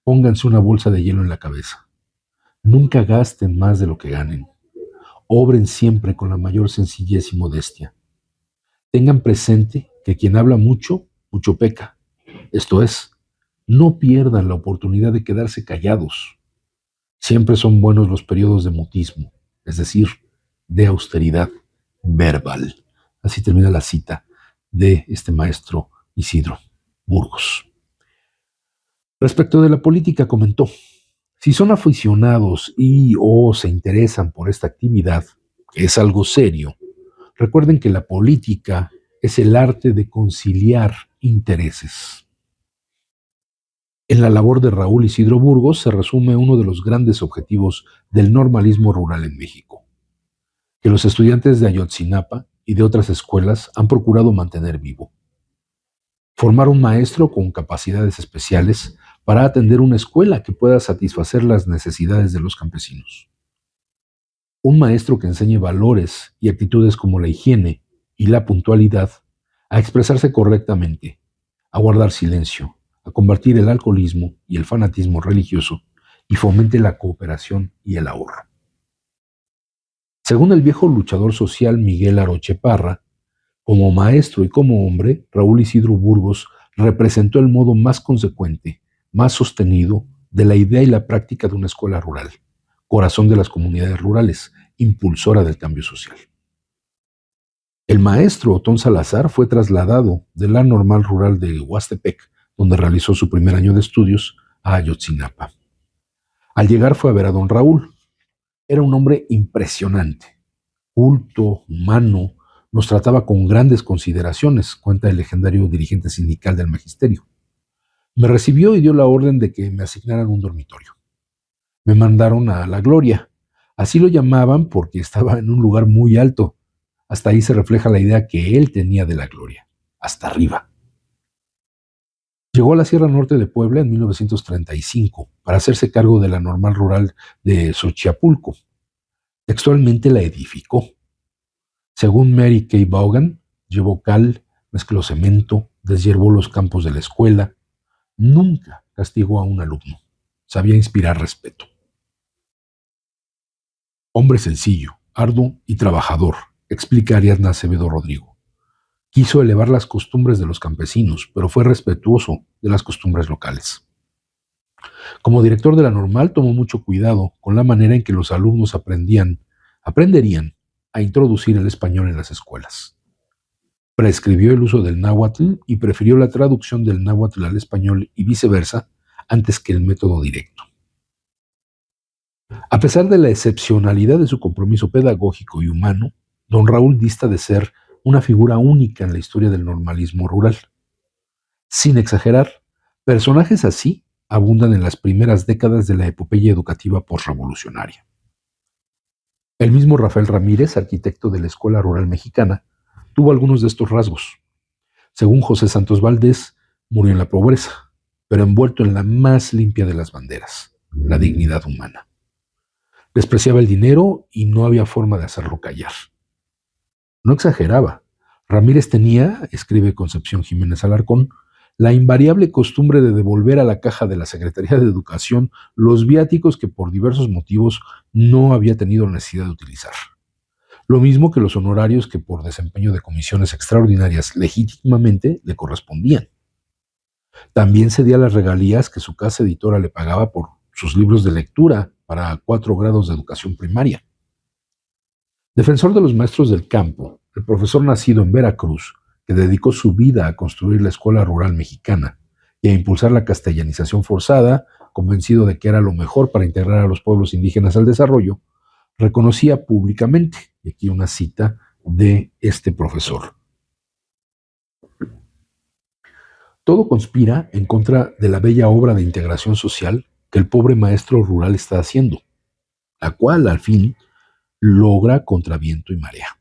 pónganse una bolsa de hielo en la cabeza. Nunca gasten más de lo que ganen. Obren siempre con la mayor sencillez y modestia. Tengan presente que quien habla mucho, mucho peca. Esto es, no pierdan la oportunidad de quedarse callados. Siempre son buenos los periodos de mutismo, es decir, de austeridad verbal. Así termina la cita de este maestro Isidro Burgos. Respecto de la política, comentó: si son aficionados y o se interesan por esta actividad, que es algo serio, recuerden que la política es el arte de conciliar intereses. En la labor de Raúl Isidro Burgos se resume uno de los grandes objetivos del normalismo rural en México, que los estudiantes de Ayotzinapa y de otras escuelas han procurado mantener vivo. Formar un maestro con capacidades especiales para atender una escuela que pueda satisfacer las necesidades de los campesinos. Un maestro que enseñe valores y actitudes como la higiene y la puntualidad, a expresarse correctamente, a guardar silencio, a combatir el alcoholismo y el fanatismo religioso y fomente la cooperación y el ahorro. Según el viejo luchador social Miguel Aroche Parra, como maestro y como hombre, Raúl Isidro Burgos representó el modo más consecuente, más sostenido de la idea y la práctica de una escuela rural, corazón de las comunidades rurales, impulsora del cambio social. El maestro Otón Salazar fue trasladado de la Normal Rural de Huastepec, donde realizó su primer año de estudios, a Ayotzinapa. Al llegar fue a ver a don Raúl. Era un hombre impresionante, culto, humano, nos trataba con grandes consideraciones, cuenta el legendario dirigente sindical del magisterio. Me recibió y dio la orden de que me asignaran un dormitorio. Me mandaron a La Gloria. Así lo llamaban porque estaba en un lugar muy alto. Hasta ahí se refleja la idea que él tenía de La Gloria. Hasta arriba. Llegó a la Sierra Norte de Puebla en 1935 para hacerse cargo de la normal rural de Xochiapulco. Textualmente la edificó. Según Mary Kay Vaughan, llevó cal, mezcló cemento, deshiervó los campos de la escuela. Nunca castigó a un alumno. Sabía inspirar respeto. Hombre sencillo, arduo y trabajador, explica Ariadna Acevedo Rodrigo. Quiso elevar las costumbres de los campesinos, pero fue respetuoso de las costumbres locales. Como director de la normal, tomó mucho cuidado con la manera en que los alumnos aprenderían a introducir el español en las escuelas. Prescribió el uso del náhuatl y prefirió la traducción del náhuatl al español y viceversa antes que el método directo. A pesar de la excepcionalidad de su compromiso pedagógico y humano, don Raúl dista de ser una figura única en la historia del normalismo rural. Sin exagerar, personajes así abundan en las primeras décadas de la epopeya educativa posrevolucionaria. El mismo Rafael Ramírez, arquitecto de la Escuela Rural Mexicana, tuvo algunos de estos rasgos. Según José Santos Valdés, murió en la pobreza, pero envuelto en la más limpia de las banderas, la dignidad humana. Despreciaba el dinero y no había forma de hacerlo callar. No exageraba. Ramírez tenía, escribe Concepción Jiménez Alarcón, la invariable costumbre de devolver a la caja de la Secretaría de Educación los viáticos que por diversos motivos no había tenido necesidad de utilizar. Lo mismo que los honorarios que por desempeño de comisiones extraordinarias legítimamente le correspondían. También cedía las regalías que su casa editora le pagaba por sus libros de lectura para 4 grados de educación primaria. Defensor de los maestros del campo, el profesor nacido en Veracruz, que dedicó su vida a construir la escuela rural mexicana y a impulsar la castellanización forzada, convencido de que era lo mejor para integrar a los pueblos indígenas al desarrollo, reconocía públicamente, y aquí una cita de este profesor: todo conspira en contra de la bella obra de integración social que el pobre maestro rural está haciendo, la cual, al fin, logra contra viento y marea.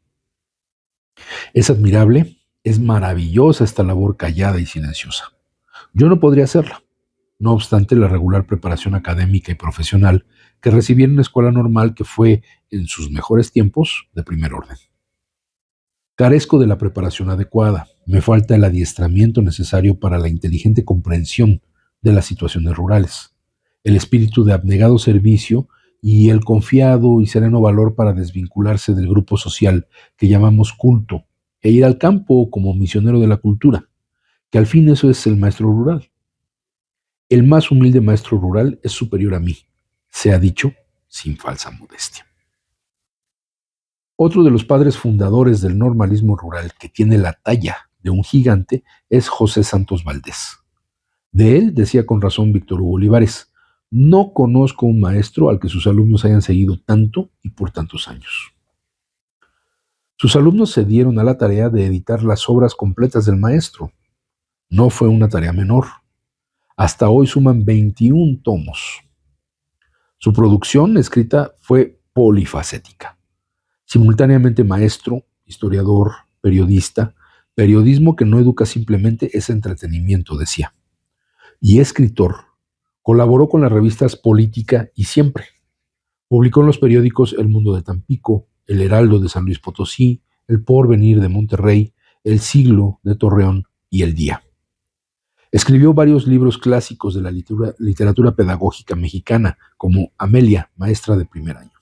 Es admirable, es maravillosa esta labor callada y silenciosa. Yo no podría hacerla, no obstante la regular preparación académica y profesional que recibí en una escuela normal que fue, en sus mejores tiempos, de primer orden. Carezco de la preparación adecuada, me falta el adiestramiento necesario para la inteligente comprensión de las situaciones rurales, el espíritu de abnegado servicio y el confiado y sereno valor para desvincularse del grupo social que llamamos culto e ir al campo como misionero de la cultura, que al fin eso es el maestro rural. El más humilde maestro rural es superior a mí, se ha dicho sin falsa modestia. Otro de los padres fundadores del normalismo rural que tiene la talla de un gigante es José Santos Valdés. De él decía con razón Víctor Hugo Olivares: no conozco un maestro al que sus alumnos hayan seguido tanto y por tantos años. Sus alumnos se dieron a la tarea de editar las obras completas del maestro. No fue una tarea menor. Hasta hoy suman 21 tomos. Su producción escrita fue polifacética. Simultáneamente maestro, historiador, periodista, periodismo que no educa simplemente es entretenimiento, decía. Y escritor, colaboró con las revistas Política y Siempre. Publicó en los periódicos El Mundo de Tampico, El Heraldo de San Luis Potosí, El Porvenir de Monterrey, El Siglo de Torreón y El Día. Escribió varios libros clásicos de la literatura pedagógica mexicana, como Amelia, maestra de primer año.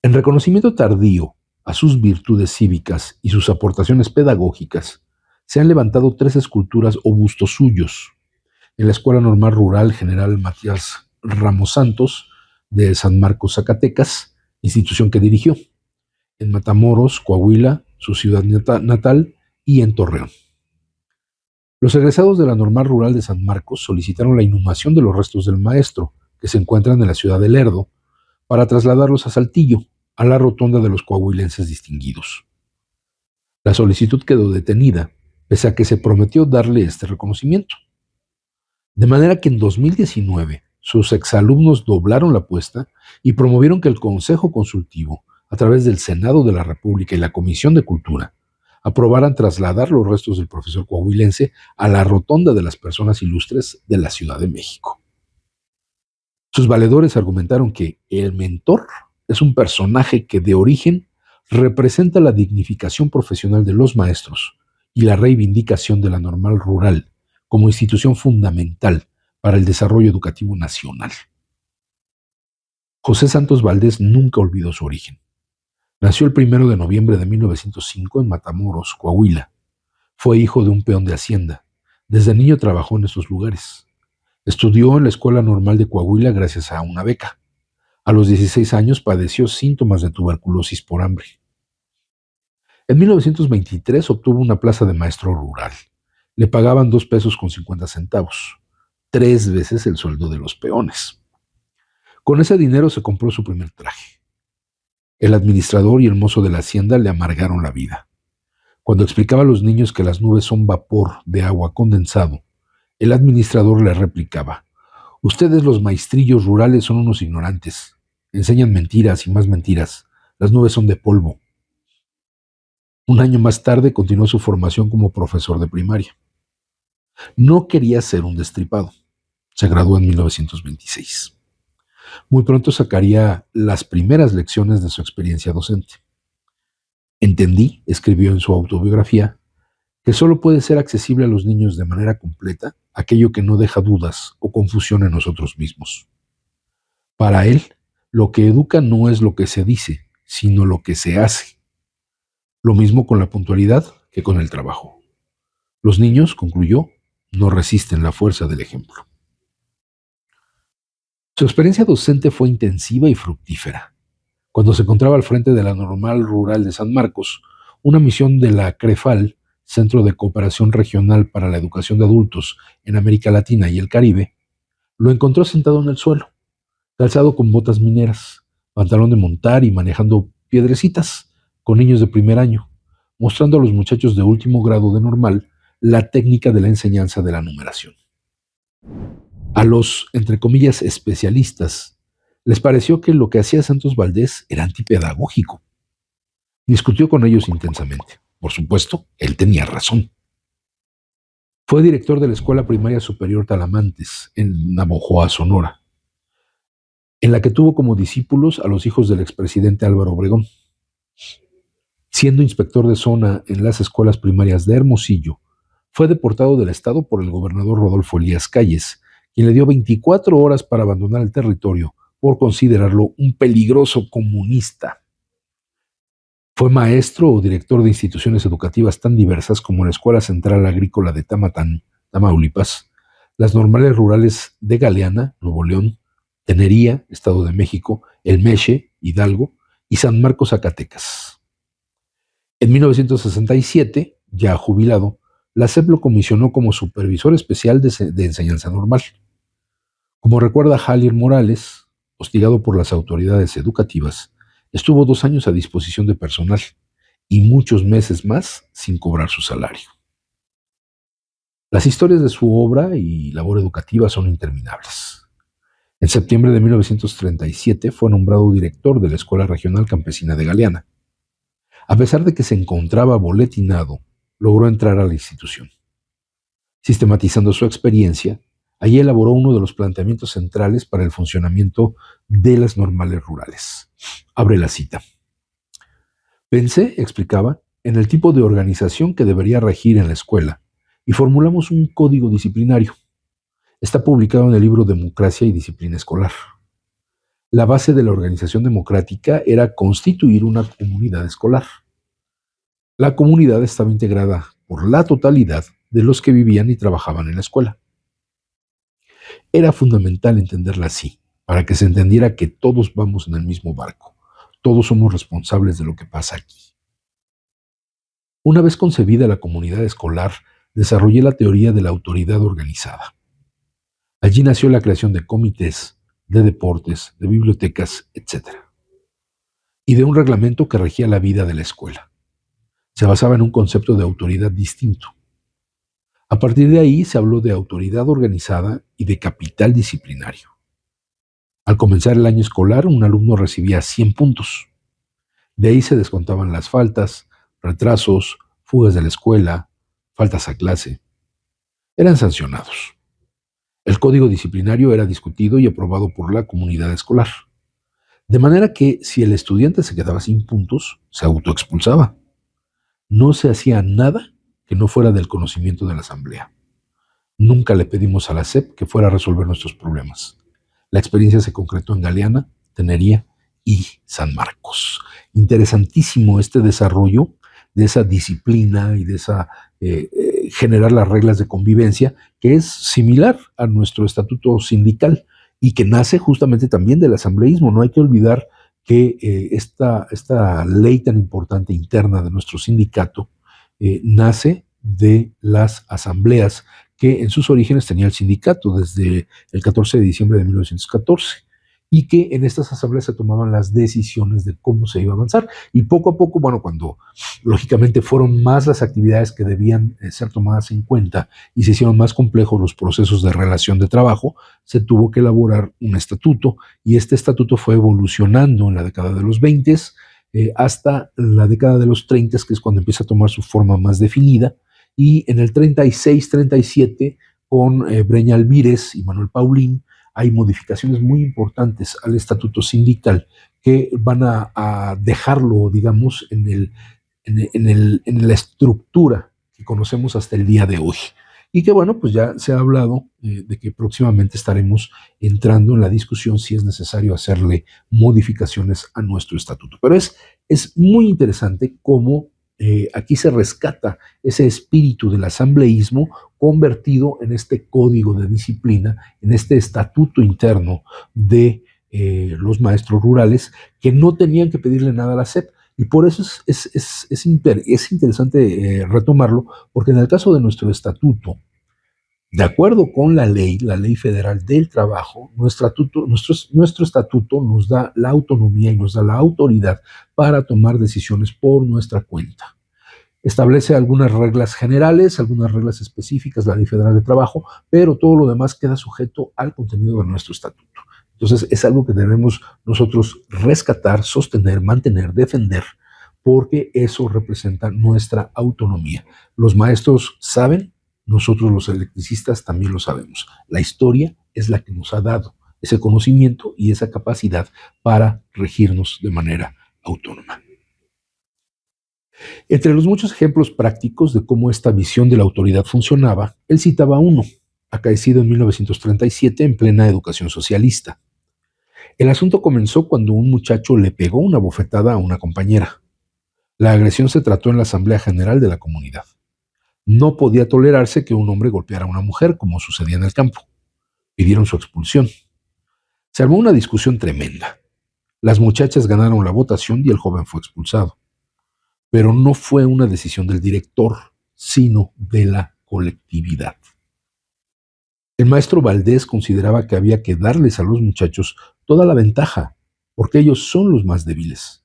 En reconocimiento tardío a sus virtudes cívicas y sus aportaciones pedagógicas, se han levantado 3 esculturas o bustos suyos en la Escuela Normal Rural General Matías Ramos Santos de San Marcos, Zacatecas, institución que dirigió, en Matamoros, Coahuila, su ciudad natal, y en Torreón. Los egresados de la Normal Rural de San Marcos solicitaron la inhumación de los restos del maestro, que se encuentran en la ciudad de Lerdo, para trasladarlos a Saltillo, a la rotonda de los coahuilenses distinguidos. La solicitud quedó detenida, pese a que se prometió darle este reconocimiento. De manera que en 2019 sus exalumnos doblaron la apuesta y promovieron que el Consejo Consultivo, a través del Senado de la República y la Comisión de Cultura, aprobaran trasladar los restos del profesor coahuilense a la Rotonda de las Personas Ilustres de la Ciudad de México. Sus valedores argumentaron que el mentor es un personaje que de origen representa la dignificación profesional de los maestros y la reivindicación de la normal rural como institución fundamental para el desarrollo educativo nacional. José Santos Valdés nunca olvidó su origen. Nació el 1 de noviembre de 1905 en Matamoros, Coahuila. Fue hijo de un peón de hacienda. Desde niño trabajó en estos lugares. Estudió en la Escuela Normal de Coahuila gracias a una beca. A los 16 años padeció síntomas de tuberculosis por hambre. En 1923 obtuvo una plaza de maestro rural. Le pagaban 2 pesos con 50 centavos, 3 veces el sueldo de los peones. Con ese dinero se compró su primer traje. El administrador y el mozo de la hacienda le amargaron la vida. Cuando explicaba a los niños que las nubes son vapor de agua condensado, el administrador le replicaba: ustedes los maestrillos rurales son unos ignorantes. Enseñan mentiras y más mentiras. Las nubes son de polvo. Un año más tarde continuó su formación como profesor de primaria. No quería ser un destripado. Se graduó en 1926. Muy pronto sacaría las primeras lecciones de su experiencia docente. Entendí, escribió en su autobiografía, que solo puede ser accesible a los niños de manera completa aquello que no deja dudas o confusión en nosotros mismos. Para él, lo que educa no es lo que se dice, sino lo que se hace. Lo mismo con la puntualidad que con el trabajo. Los niños, concluyó, no resisten la fuerza del ejemplo. Su experiencia docente fue intensiva y fructífera. Cuando se encontraba al frente de la Normal Rural de San Marcos, una misión de la CREFAL, Centro de Cooperación Regional para la Educación de Adultos en América Latina y el Caribe, lo encontró sentado en el suelo, calzado con botas mineras, pantalón de montar y manejando piedrecitas, con niños de primer año, mostrando a los muchachos de último grado de normal la técnica de la enseñanza de la numeración. A los, entre comillas, especialistas, les pareció que lo que hacía Santos Valdés era antipedagógico. Discutió con ellos intensamente. Por supuesto, él tenía razón. Fue director de la Escuela Primaria Superior Talamantes, en Navojoa, Sonora, en la que tuvo como discípulos a los hijos del expresidente Álvaro Obregón. Siendo inspector de zona en las escuelas primarias de Hermosillo, fue deportado del estado por el gobernador Rodolfo Elías Calles, quien le dio 24 horas para abandonar el territorio por considerarlo un peligroso comunista. Fue maestro o director de instituciones educativas tan diversas como la Escuela Central Agrícola de Tamatán, Tamaulipas, las Normales Rurales de Galeana, Nuevo León, Tenería, Estado de México, El Meche, Hidalgo, y San Marcos, Zacatecas. En 1967, ya jubilado, la SEP lo comisionó como supervisor especial de enseñanza normal. Como recuerda Javier Morales, hostigado por las autoridades educativas, estuvo 2 años a disposición de personal y muchos meses más sin cobrar su salario. Las historias de su obra y labor educativa son interminables. En septiembre de 1937 fue nombrado director de la Escuela Regional Campesina de Galeana. A pesar de que se encontraba boletinado, logró entrar a la institución. Sistematizando su experiencia, allí elaboró uno de los planteamientos centrales para el funcionamiento de las normales rurales. Abre la cita. Pensé, explicaba, en el tipo de organización que debería regir en la escuela y formulamos un código disciplinario. Está publicado en el libro Democracia y Disciplina Escolar. La base de la organización democrática era constituir una comunidad escolar. La comunidad estaba integrada por la totalidad de los que vivían y trabajaban en la escuela. Era fundamental entenderla así, para que se entendiera que todos vamos en el mismo barco, todos somos responsables de lo que pasa aquí. Una vez concebida la comunidad escolar, desarrollé la teoría de la autoridad organizada. Allí nació la creación de comités, de deportes, de bibliotecas, etc. Y de un reglamento que regía la vida de la escuela. Se basaba en un concepto de autoridad distinto. A partir de ahí se habló de autoridad organizada y de capital disciplinario. Al comenzar el año escolar, un alumno recibía 100 puntos. De ahí se descontaban las faltas, retrasos, fugas de la escuela, faltas a clase. Eran sancionados. El código disciplinario era discutido y aprobado por la comunidad escolar. De manera que si el estudiante se quedaba sin puntos, se autoexpulsaba. No se hacía nada que no fuera del conocimiento de la asamblea. Nunca le pedimos a la SEP que fuera a resolver nuestros problemas. La experiencia se concretó en Galeana, Tenería y San Marcos. Interesantísimo este desarrollo de esa disciplina y de esa generar las reglas de convivencia, que es similar a nuestro estatuto sindical y que nace justamente también del asambleísmo. No hay que olvidar que esta ley tan importante interna de nuestro sindicato nace de las asambleas que en sus orígenes tenía el sindicato desde el 14 de diciembre de 1914 y que en estas asambleas se tomaban las decisiones de cómo se iba a avanzar. Y poco a poco, bueno, cuando lógicamente fueron más las actividades que debían ser tomadas en cuenta y se hicieron más complejos los procesos de relación de trabajo, se tuvo que elaborar un estatuto y este estatuto fue evolucionando en la década de los 20 hasta la década de los 30, que es cuando empieza a tomar su forma más definida, y en el 36-37, con Breña Alvírez y Manuel Paulín, hay modificaciones muy importantes al estatuto sindical que van a dejarlo, digamos, en la estructura que conocemos hasta el día de hoy. Y que bueno, pues ya se ha hablado de que próximamente estaremos entrando en la discusión si es necesario hacerle modificaciones a nuestro estatuto. Pero es muy interesante cómo aquí se rescata ese espíritu del asambleísmo convertido en este código de disciplina, en este estatuto interno de los maestros rurales que no tenían que pedirle nada a la SEP. Y por eso es interesante retomarlo, porque en el caso de nuestro estatuto, de acuerdo con la ley federal del trabajo, nuestro estatuto nos da la autonomía y nos da la autoridad para tomar decisiones por nuestra cuenta. Establece algunas reglas generales, algunas reglas específicas, la ley federal de trabajo, pero todo lo demás queda sujeto al contenido de nuestro estatuto. Entonces es algo que debemos nosotros rescatar, sostener, mantener, defender, porque eso representa nuestra autonomía. Los maestros saben, nosotros los electricistas también lo sabemos. La historia es la que nos ha dado ese conocimiento y esa capacidad para regirnos de manera autónoma. Entre los muchos ejemplos prácticos de cómo esta visión de la autoridad funcionaba, él citaba uno, acaecido en 1937 en plena educación socialista. El asunto comenzó cuando un muchacho le pegó una bofetada a una compañera. La agresión se trató en la Asamblea General de la comunidad. No podía tolerarse que un hombre golpeara a una mujer, como sucedía en el campo. Pidieron su expulsión. Se armó una discusión tremenda. Las muchachas ganaron la votación y el joven fue expulsado. Pero no fue una decisión del director, sino de la colectividad. El maestro Valdés consideraba que había que darles a los muchachos toda la ventaja, porque ellos son los más débiles.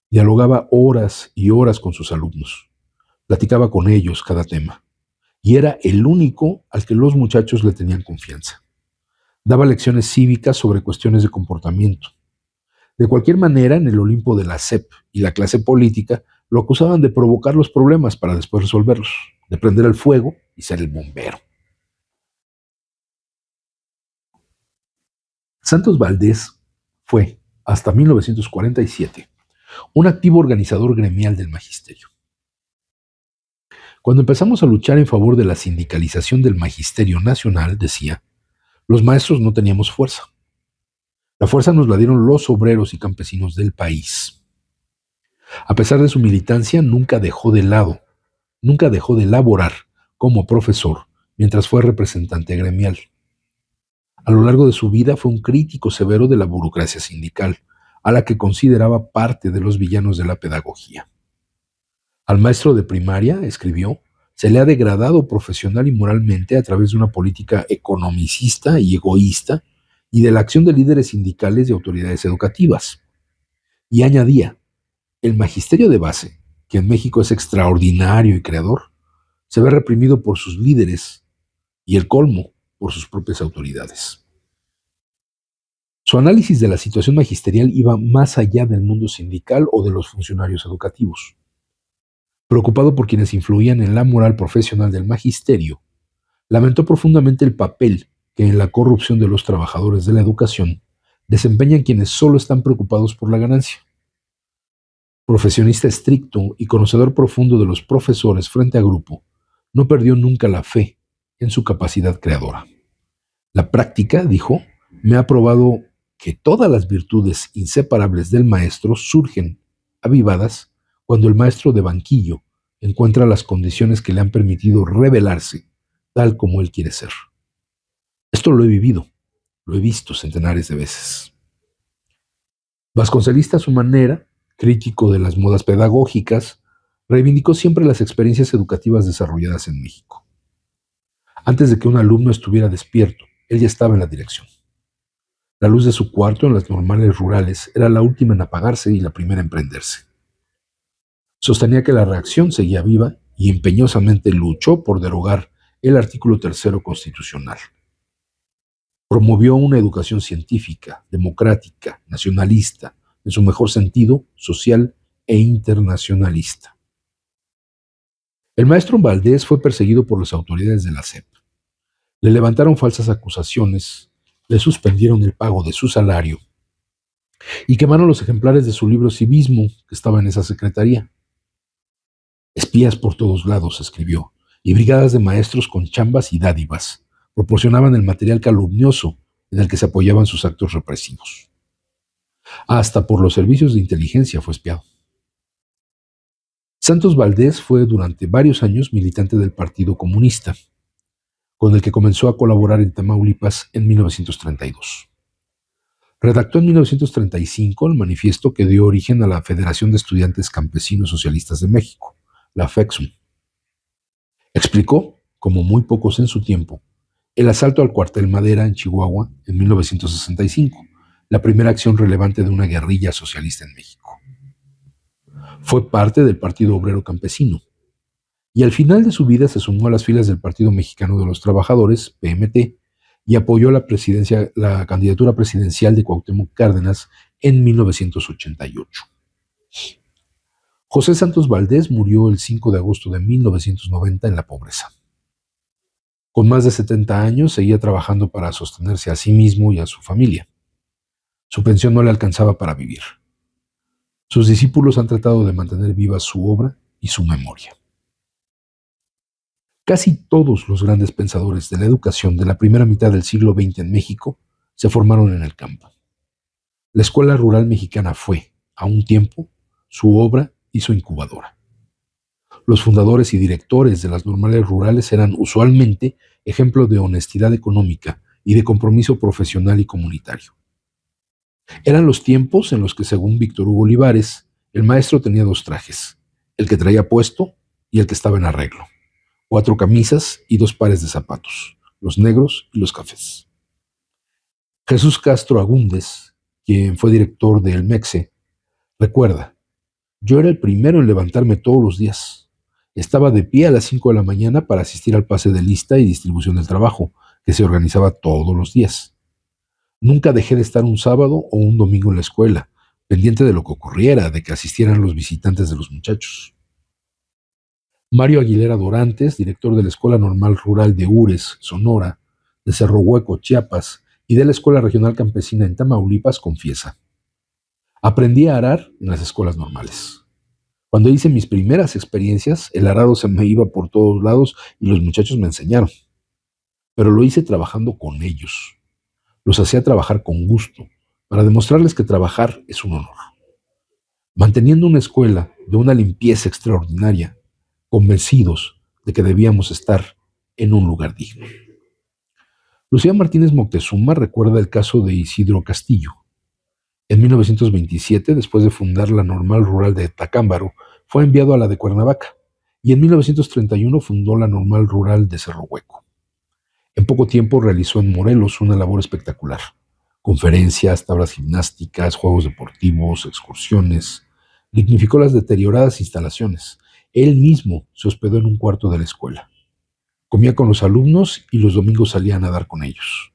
Dialogaba horas y horas con sus alumnos. Platicaba con ellos cada tema. Y era el único al que los muchachos le tenían confianza. Daba lecciones cívicas sobre cuestiones de comportamiento. De cualquier manera, en el Olimpo de la SEP y la clase política, lo acusaban de provocar los problemas para después resolverlos, de prender el fuego y ser el bombero. Santos Valdés fue, hasta 1947, un activo organizador gremial del magisterio. Cuando empezamos a luchar en favor de la sindicalización del magisterio nacional, decía, los maestros no teníamos fuerza. La fuerza nos la dieron los obreros y campesinos del país. A pesar de su militancia, nunca dejó de laborar como profesor mientras fue representante gremial. A lo largo de su vida fue un crítico severo de la burocracia sindical, a la que consideraba parte de los villanos de la pedagogía. Al maestro de primaria, escribió, se le ha degradado profesional y moralmente a través de una política economicista y egoísta y de la acción de líderes sindicales y autoridades educativas. Y añadía, el magisterio de base, que en México es extraordinario y creador, se ve reprimido por sus líderes y el colmo por sus propias autoridades. Su análisis de la situación magisterial iba más allá del mundo sindical o de los funcionarios educativos. Preocupado por quienes influían en la moral profesional del magisterio, lamentó profundamente el papel que en la corrupción de los trabajadores de la educación desempeñan quienes solo están preocupados por la ganancia. Profesionista estricto y conocedor profundo de los profesores frente a grupo, no perdió nunca la fe en su capacidad creadora. La práctica, dijo, me ha probado que todas las virtudes inseparables del maestro surgen, avivadas, cuando el maestro de banquillo encuentra las condiciones que le han permitido revelarse tal como él quiere ser. Esto lo he vivido, lo he visto centenares de veces. Vasconcelista a su manera, crítico de las modas pedagógicas, reivindicó siempre las experiencias educativas desarrolladas en México. Antes de que un alumno estuviera despierto, él ya estaba en la dirección. La luz de su cuarto en las normales rurales era la última en apagarse y la primera en prenderse. Sostenía que la reacción seguía viva y empeñosamente luchó por derogar el artículo 3 constitucional. Promovió una educación científica, democrática, nacionalista, en su mejor sentido, social e internacionalista. El maestro Valdés fue perseguido por las autoridades de la SEP. Le levantaron falsas acusaciones, le suspendieron el pago de su salario y quemaron los ejemplares de su libro Civismo que estaba en esa secretaría. Espías por todos lados, escribió, y brigadas de maestros con chambas y dádivas proporcionaban el material calumnioso en el que se apoyaban sus actos represivos. Hasta por los servicios de inteligencia fue espiado. Santos Valdés fue durante varios años militante del Partido Comunista, con el que comenzó a colaborar en Tamaulipas en 1932. Redactó en 1935 el manifiesto que dio origen a la Federación de Estudiantes Campesinos Socialistas de México, la FEXUM. Explicó, como muy pocos en su tiempo, el asalto al cuartel Madera en Chihuahua en 1965, la primera acción relevante de una guerrilla socialista en México. Fue parte del Partido Obrero Campesino, y al final de su vida se sumó a las filas del Partido Mexicano de los Trabajadores, PMT, y apoyó la candidatura presidencial de Cuauhtémoc Cárdenas en 1988. José Santos Valdés murió el 5 de agosto de 1990 en la pobreza. Con más de 70 años seguía trabajando para sostenerse a sí mismo y a su familia. Su pensión no le alcanzaba para vivir. Sus discípulos han tratado de mantener viva su obra y su memoria. Casi todos los grandes pensadores de la educación de la primera mitad del siglo XX en México se formaron en el campo. La escuela rural mexicana fue, a un tiempo, su obra y su incubadora. Los fundadores y directores de las normales rurales eran usualmente ejemplo de honestidad económica y de compromiso profesional y comunitario. Eran los tiempos en los que, según Víctor Hugo Olivares, el maestro tenía dos trajes, el que traía puesto y el que estaba en arreglo, 4 camisas y 2 pares de zapatos, los negros y los cafés. Jesús Castro Agúndez, quien fue director del MEXE, recuerda: yo era el primero en levantarme todos los días. Estaba de pie a las 5 de la mañana para asistir al pase de lista y distribución del trabajo, que se organizaba todos los días. Nunca dejé de estar un sábado o un domingo en la escuela, pendiente de lo que ocurriera, de que asistieran los visitantes de los muchachos. Mario Aguilera Dorantes, director de la Escuela Normal Rural de Ures, Sonora, de Cerro Hueco, Chiapas, y de la Escuela Regional Campesina en Tamaulipas, confiesa: aprendí a arar en las escuelas normales. Cuando hice mis primeras experiencias, el arado se me iba por todos lados y los muchachos me enseñaron. Pero lo hice trabajando con ellos. Los hacía trabajar con gusto, para demostrarles que trabajar es un honor. Manteniendo una escuela de una limpieza extraordinaria, convencidos de que debíamos estar en un lugar digno. Lucía Martínez Moctezuma recuerda el caso de Isidro Castillo. En 1927, después de fundar la Normal Rural de Tacámbaro, fue enviado a la de Cuernavaca, y en 1931 fundó la Normal Rural de Cerro Hueco. En poco tiempo realizó en Morelos una labor espectacular: conferencias, tablas gimnásticas, juegos deportivos, excursiones. Dignificó las deterioradas instalaciones, él mismo se hospedó en un cuarto de la escuela. Comía con los alumnos y los domingos salía a nadar con ellos.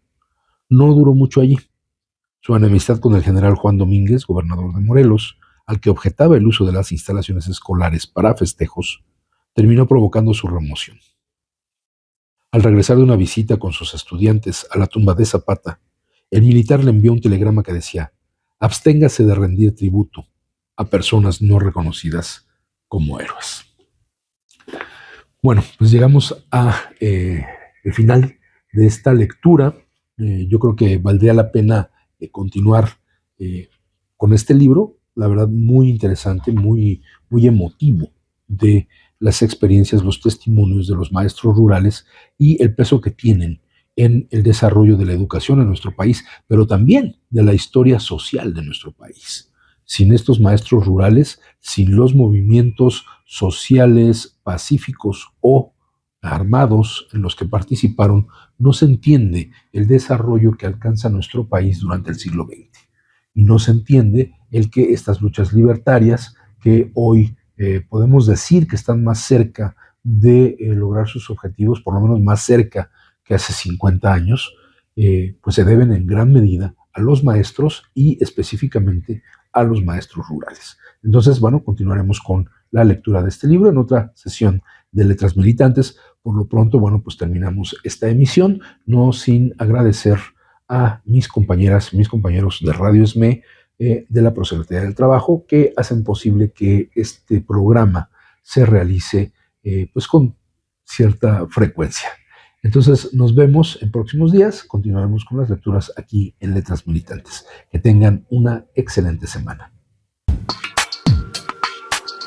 No duró mucho allí. Su enemistad con el general Juan Domínguez, gobernador de Morelos, al que objetaba el uso de las instalaciones escolares para festejos, terminó provocando su remoción. Al regresar de una visita con sus estudiantes a la tumba de Zapata, el militar le envió un telegrama que decía: absténgase de rendir tributo a personas no reconocidas como héroes. Bueno, pues llegamos a el final de esta lectura. Yo creo que valdría la pena continuar con este libro, la verdad muy interesante, muy emotivo, de las experiencias, los testimonios de los maestros rurales y el peso que tienen en el desarrollo de la educación en nuestro país, pero también de la historia social de nuestro país. Sin estos maestros rurales, sin los movimientos sociales, pacíficos o armados en los que participaron, no se entiende el desarrollo que alcanza nuestro país durante el siglo XX. Y no se entiende el que estas luchas libertarias, que hoy podemos decir que están más cerca de lograr sus objetivos, por lo menos más cerca que hace 50 años, pues se deben en gran medida a los maestros y específicamente a los maestros rurales. Entonces, bueno, continuaremos con la lectura de este libro en otra sesión de Letras Militantes. Por lo pronto, bueno, pues terminamos esta emisión, no sin agradecer a mis compañeras, mis compañeros de Radio SME, de la Prosecretaría del Trabajo, que hacen posible que este programa se realice pues con cierta frecuencia. Entonces nos vemos en próximos días, continuaremos con las lecturas aquí en Letras Militantes. Que tengan una excelente semana.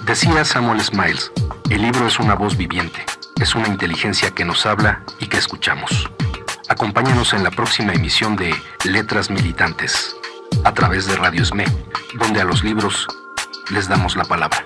Decía Samuel Smiles, el libro es una voz viviente, es una inteligencia que nos habla y que escuchamos. Acompáñanos en la próxima emisión de Letras Militantes, a través de Radio SME, donde a los libros les damos la palabra.